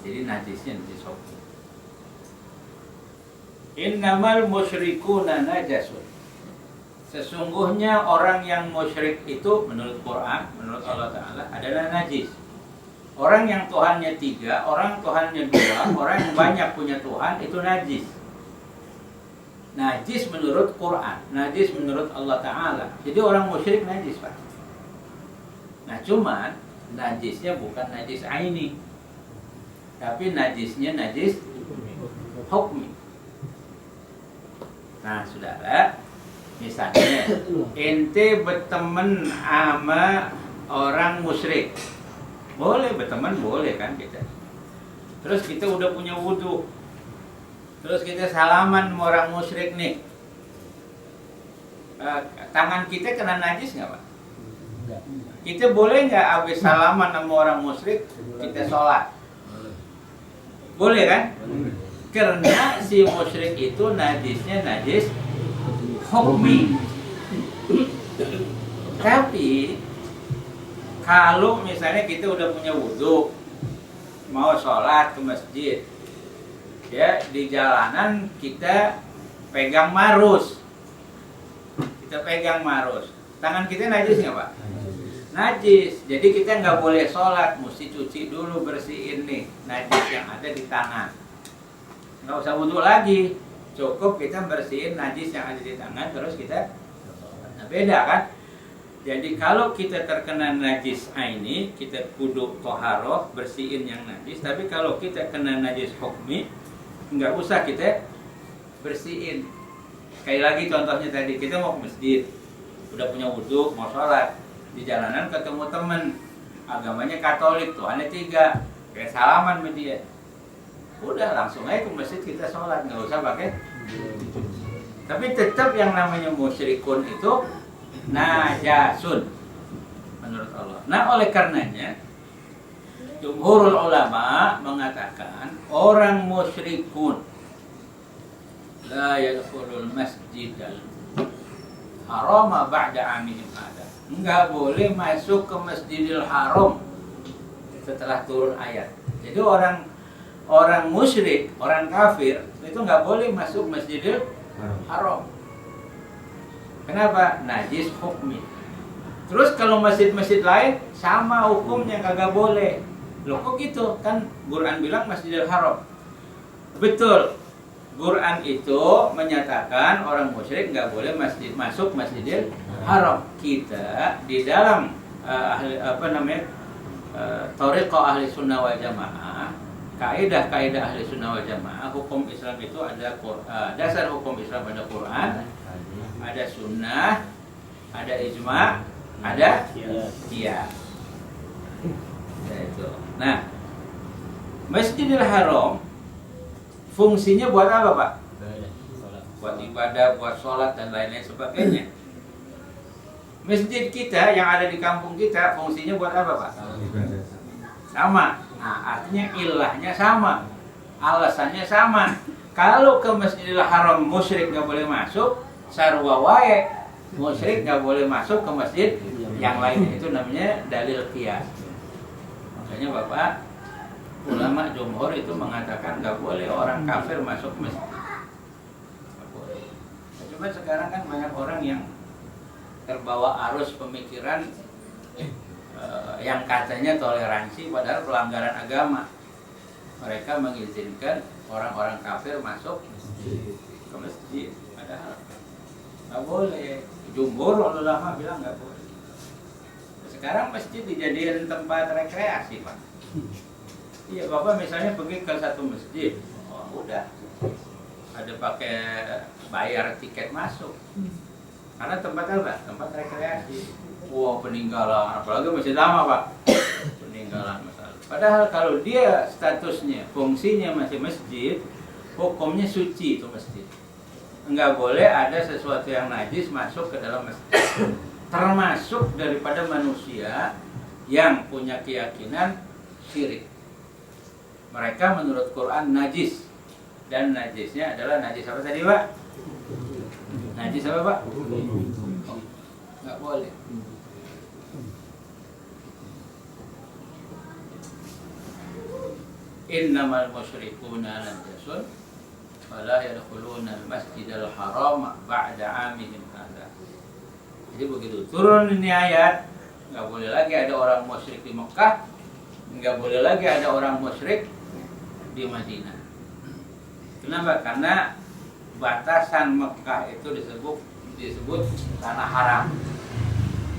Jadi najisnya najis hukmi. Innamal musyrikuna najasun. Sesungguhnya orang yang musyrik itu menurut Quran, menurut Allah Ta'ala adalah najis. Orang yang Tuhannya 3, orang Tuhannya 2, orang yang banyak punya Tuhan itu najis. Najis menurut Quran, najis menurut Allah Ta'ala. Jadi orang musyrik najis Pak. Nah cuman najisnya bukan najis aini, tapi najisnya najis hukmi. Nah saudara, misalnya ente berteman sama orang musyrik, boleh berteman, boleh kan kita. Terus kita udah punya wudhu, terus kita salaman sama orang musyrik nih, tangan kita kena najis nggak Pak? Kita boleh nggak habis salaman sama orang musyrik kita sholat? Boleh kan? Karena si musyrik itu najisnya najis hukmi. Tapi kalau misalnya kita udah punya wudhu, mau sholat ke masjid, ya di jalanan kita pegang marus, tangan kita najis nggak Pak? Najis. Jadi kita nggak boleh sholat, mesti cuci dulu, bersihin nih najis yang ada di tangan. Nggak usah wudhu lagi, cukup kita bersihin najis yang ada di tangan, terus kita sholat. Nah beda kan? Jadi kalau kita terkena najis aini, kita kudu toharoh, bersihin yang najis. Tapi kalau kita kena najis hukmi, nggak usah kita bersihin. Sekali lagi contohnya tadi, kita mau ke masjid, udah punya wudhu, mau sholat, di jalanan ketemu temen, agamanya Katolik, Tuhannya 3, kayak salaman sama dia, udah langsung aja ke masjid kita sholat, nggak usah pakai. Tapi tetap yang namanya musyrikun itu najasun menurut Allah. Nah oleh karenanya jumhurul ulama mengatakan orang musyrikun la yadkhulul masjidal harama ba'da amihim ada. Enggak boleh masuk ke Masjidil Haram setelah turun ayat. Jadi orang musyrik, orang kafir itu enggak boleh masuk Masjidil Haram. Kenapa? Najis hukmi. Terus kalau masjid-masjid lain sama hukumnya, kagak boleh. Loh kok gitu? Kan Quran bilang Masjidil Haram. Betul. Quran itu menyatakan orang musyrik nggak boleh masuk Masjidil Haram. Kita di dalam thariqah ahli sunnah wal jamaah, kaidah-kaidah ahli sunnah wal jamaah, hukum Islam itu ada dasar hukum Islam ada Quran, ada sunnah, ada ijma', ada qiyas. Itu. Nah, Masjidil Haram fungsinya buat apa Pak? Buat ibadah, buat sholat dan lain-lain sebagainya. Masjid kita yang ada di kampung kita fungsinya buat apa Pak? Sama. Nah, artinya ilahnya sama, alasannya sama. Kalau ke Masjidil Haram musyrik nggak boleh masuk, sarwa wae musyrik nggak boleh masuk ke masjid yang lainnya. Itu namanya dalil qiyas. Makanya Bapak, ulama jumhur itu mengatakan nggak boleh orang kafir masuk masjid. Nggak boleh. Nah, cuma sekarang kan banyak orang yang terbawa arus pemikiran yang katanya toleransi, padahal pelanggaran agama. Mereka mengizinkan orang-orang kafir masuk ke masjid, padahal nggak boleh. Jumhur ulama bilang nggak boleh. Sekarang masjid dijadikan tempat rekreasi Pak. Iya Bapak misalnya pergi ke satu masjid, oh, udah ada pakai bayar tiket masuk. Karena tempat apa? Tempat rekreasi. Wah peninggalan, apalagi masjid lama Pak. Peninggalan masalah. Padahal kalau dia statusnya, fungsinya masih masjid, hukumnya suci itu masjid. Enggak boleh ada sesuatu yang najis masuk ke dalam masjid. Termasuk daripada manusia yang punya keyakinan syirik. Mereka menurut Quran najis. Dan najisnya adalah najis apa tadi, Pak? Najis apa, Pak? Oh, enggak boleh. Innamal musyrikuna najasun fala yadkhuluna al-masjidal haram ba'da 'amihim hadza. Jadi begitu turun ini ayat, enggak boleh lagi ada orang musyrik di Mekah, enggak boleh lagi ada orang musyrik di Madinah. Kenapa? Karena batasan Mekah itu disebut tanah haram.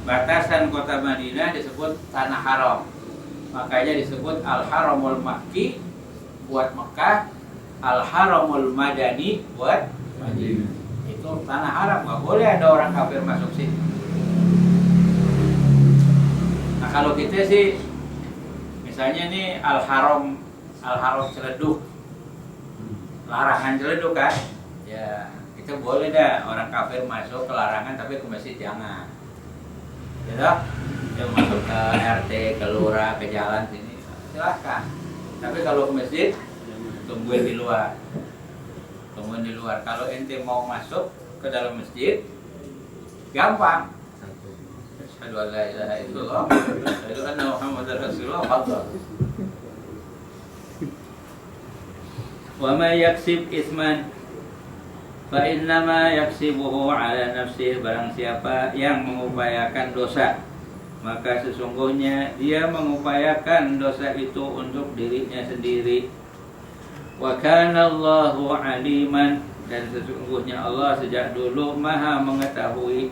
Batasan kota Madinah disebut tanah haram. Makanya disebut Al-Haramul Makki buat Mekah, Al-Haramul Madani buat Madinah. Itu tanah haram, nggak boleh ada orang kafir masuk sini. Nah kalau kita sih, misalnya nih Al-Haram Celeduk, larangan Celeduk kan, ya kita boleh dah orang kafir masuk ke larangan, tapi ke masjid jangan. Gitu? Yang masuk ke RT, ke lurah, ke jalan sini, silahkan. Tapi kalau ke masjid, tungguin di luar. Tungguin di luar. Kalau ente mau masuk ke dalam masjid, gampang. Asyhadu an la ilaha illallah, asyhadu anna Muhammadar Rasulullah. Wa may yaksib isman fa innama yaksibuhu ala nafsihi. Barang siapa yang mengupayakan dosa, maka sesungguhnya dia mengupayakan dosa itu untuk dirinya sendiri. Wa kana Allahu aliman, dan sesungguhnya Allah sejak dulu Maha mengetahui.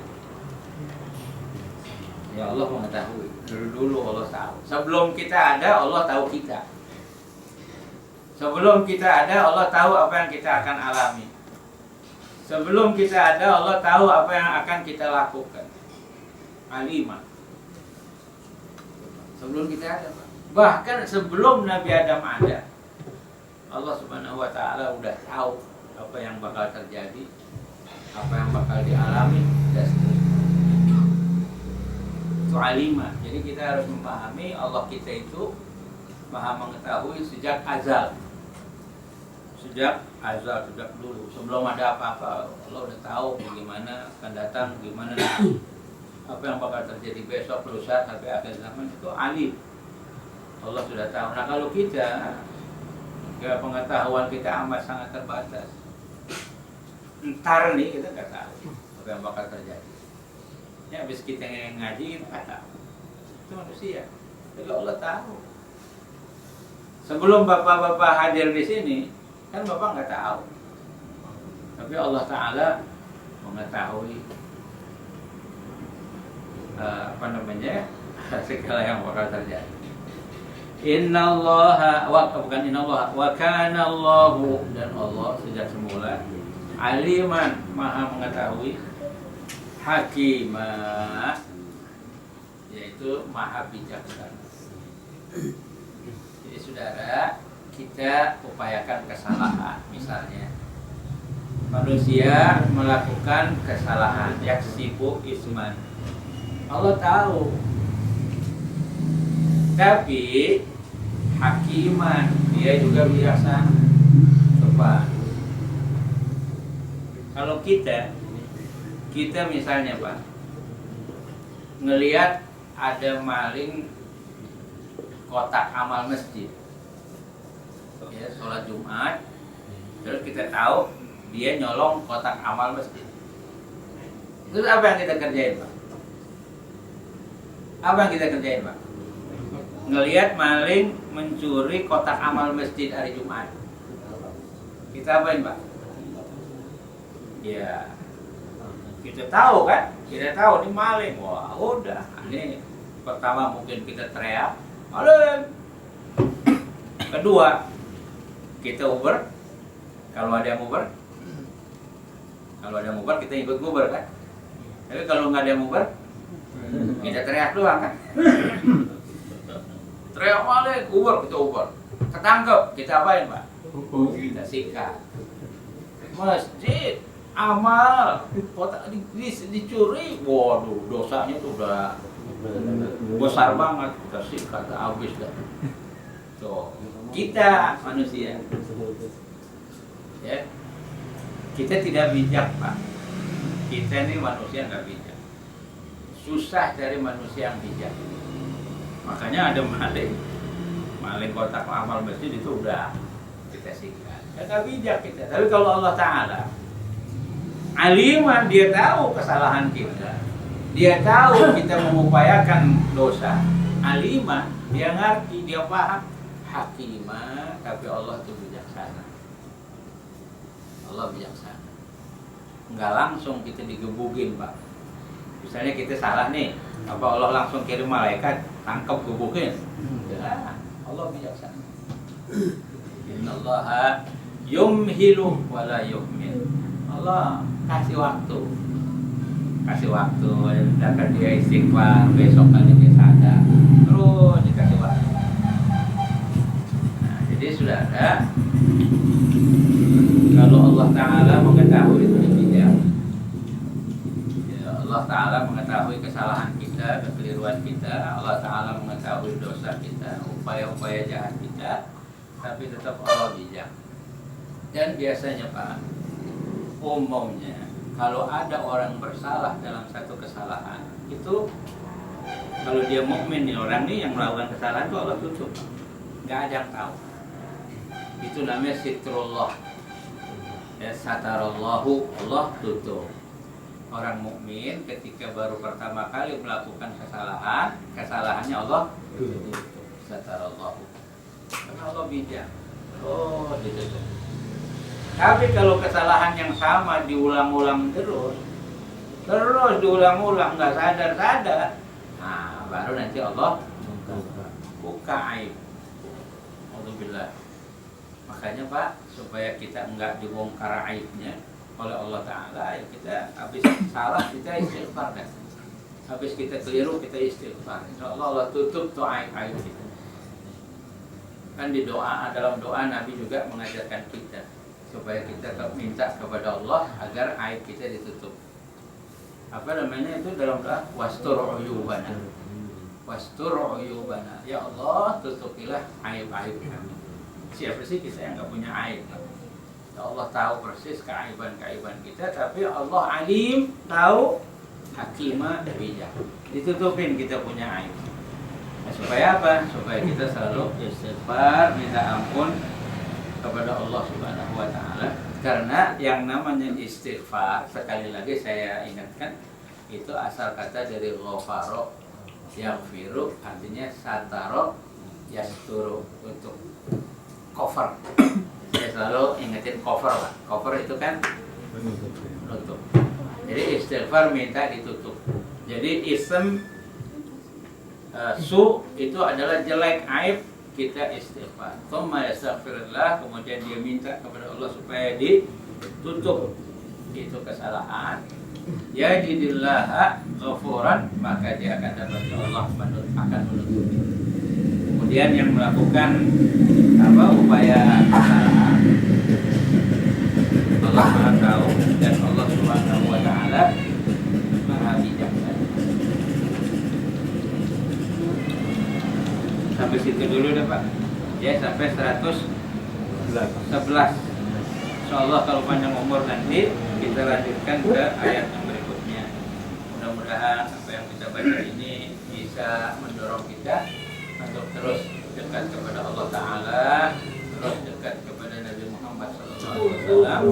Ya Allah mengetahui. Dulu Allah tahu. Sebelum kita ada, Allah tahu kita. Sebelum kita ada, Allah tahu apa yang kita akan alami. Sebelum kita ada, Allah tahu apa yang akan kita lakukan. Alimah. Sebelum kita ada, bahkan sebelum Nabi Adam ada, Allah Subhanahu wa Ta'ala udah tahu apa yang bakal terjadi, apa yang bakal dialami, dan seterusnya. Itu alimah. Jadi kita harus memahami Allah kita itu Maha mengetahui sejak azal. Sejak azal, sejak dulu, sebelum ada apa-apa, Allah udah tahu bagaimana akan datang, bagaimana apa yang bakal terjadi besok, lusa, sampai akhir zaman. Itu alim. Allah sudah tahu. Nah kalau kita, ya pengetahuan kita amat sangat terbatas. Ntar nih kita nggak tahu apa yang bakal terjadi. Ya habis kita ngaji kita nggak tahu. Itu manusia. Jadi Allah tahu. Sebelum bapak-bapak hadir di sini, kan bapak nggak tahu. Tapi Allah Ta'ala mengetahui segala yang bakal terjadi. Innallaha wa kana Allahu, dan Allah sejak semula aliman, Maha mengetahui, hakimah, yaitu Maha bijaksana. Jadi saudara, kita upayakan kesalahan. Misalnya manusia melakukan kesalahan, yaksibu isman, Allah tahu. Tapi hakiman, dia juga bijaksana. Coba kalau kita misalnya Pak, ngelihat ada maling kotak amal masjid, ya sholat Jumat, terus kita tahu dia nyolong kotak amal masjid. Terus apa yang kita kerjain Pak? Apa yang kita kerjain Pak? Ngelihat maling mencuri kotak amal masjid hari Jumat, kita apain Pak? Ya kita tahu kan, kita tahu ini maling. Wah udah, ini pertama mungkin kita teriak maling. Kedua, kita uber. Kalau ada yang uber, kita ikut uber kan. Tapi kalau nggak ada yang uber, kita teriak doang kan. Itu teriak maling, uber kita uber. Ketangkep, kita apain Pak? Kita sikat. Masjid, amal, kotak dicuri, waduh dosanya tuh udah besar banget, kita sikat habis dah. Tuh, kita manusia, ya, kita tidak bijak Pak. Kita ini manusia nggak bijak. Susah cari manusia yang bijak. Makanya ada maling kotak amal masjid itu udah kita sikat. Nggak bijak kita. Tapi kalau Allah Ta'ala aliman, dia tahu kesalahan kita, dia tahu kita mengupayakan dosa. Aliman, dia ngerti, dia paham. Hakimah, tapi Allah itu bijaksana. Allah bijaksana. Nggak langsung kita digebukin Pak. Misalnya kita salah nih, apa Allah langsung kirim malaikat tangkap gebukin? Ya, Allah bijaksana. Innallaha yumhilu wala yuhmil. Allah kasih waktu, akan dia istighfar, besok kali dia sadar, terus dikasih waktu. Nah, jadi sudah ada. Kalau Allah Ta'ala mengetahui itu tidak, ya, Allah Ta'ala mengetahui kesalahan kita, kekeliruan kita, Allah Ta'ala mengetahui dosa kita, upaya-upaya jahat kita, tapi tetap Allah bijak. Dan biasanya Pak, umumnya kalau ada orang bersalah dalam satu kesalahan, itu kalau dia mukmin nih, orang nih yang melakukan kesalahan itu Allah tutup, nggak ada yang tahu. Itu namanya sitrullah. Ya, satarallahu, Allah tutup. Orang mukmin ketika baru pertama kali melakukan kesalahan, kesalahannya Allah tutup. Satarallahu. Karena Allah bijak. Oh, ditutup. Tapi kalau kesalahan yang sama diulang-ulang terus diulang-ulang, nggak sadar-sadar, nah baru nanti Allah buka aib. Alhamdulillah. Makanya Pak, supaya kita enggak dibongkar aibnya oleh Allah Ta'ala, ya kita habis salah kita istighfar kan. Habis kita keliru kita istighfar. Insyaallah Allah tutup tuh aib-aib kita. Kan di doa, dalam doa Nabi juga mengajarkan kita supaya kita minta kepada Allah agar aib kita ditutup. Apa namanya itu dalam doa? Wastur uyubana. Wastur uyubana. Ya Allah, tutupilah aib-aib kami. Siapa sih kita yang nggak punya aib? Ya Allah tahu persis keaiban-keaiban kita, tapi Allah alim, tahu, hakimah, bijak. Ditutupin kita punya aib. Nah, supaya apa? Supaya kita selalu istighfar, minta ampun kepada Allah Subhanahu wa Ta'ala. Karena yang namanya istighfar, sekali lagi saya ingatkan, itu asal kata dari ghafaro, yaghfiru, artinya sataro, yasturu, untuk cover. Saya selalu ingetin cover lah. Cover itu kan menutup. Jadi istighfar minta ditutup. Jadi ism su itu adalah jelek, aib, kita istighfar. Tsumma yastaghfirullah, kemudian dia minta kepada Allah supaya ditutup itu kesalahan. Yajidillah ghafuran, maka dia akan dapat Allah akan menutup. Kemudian yang melakukan upaya kesalahan, Allah Maha tahu dan Allah Subhanahu wa Ta'ala Maha bijaksana. Sampai situ dulu deh Pak. Ya, sampai 111. Insyaallah kalau panjang umur nanti kita lanjutkan ke ayat yang berikutnya. Mudah-mudahan apa yang kita baca ini bisa mendorong kita untuk terus dekat kepada Allah Ta'ala, terus dekat kepada Nabi Muhammad SAW.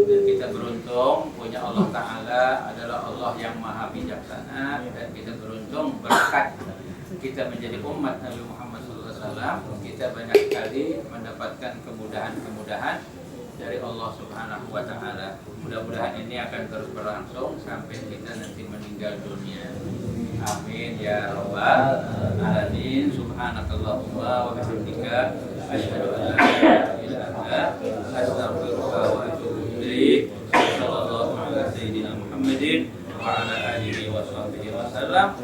Dan kita beruntung punya Allah Ta'ala adalah Allah yang maha bijaksana. Dan kita beruntung berkat kita menjadi umat Nabi Muhammad SAW, kita banyak sekali mendapatkan kemudahan-kemudahan dari Allah Subhanahu wa Ta'ala. Mudah-mudahan ini akan terus berlangsung sampai kita nanti meninggal dunia. Amin ya rabbal alamin. Subhanakallahumma wa bihamdika asyhadu an la ilaha illa anta astaghfiruka wa atubu ilaik. Sallallahu ala sayyidina Muhammadin wa ala alihi wa sahbihi wasallam.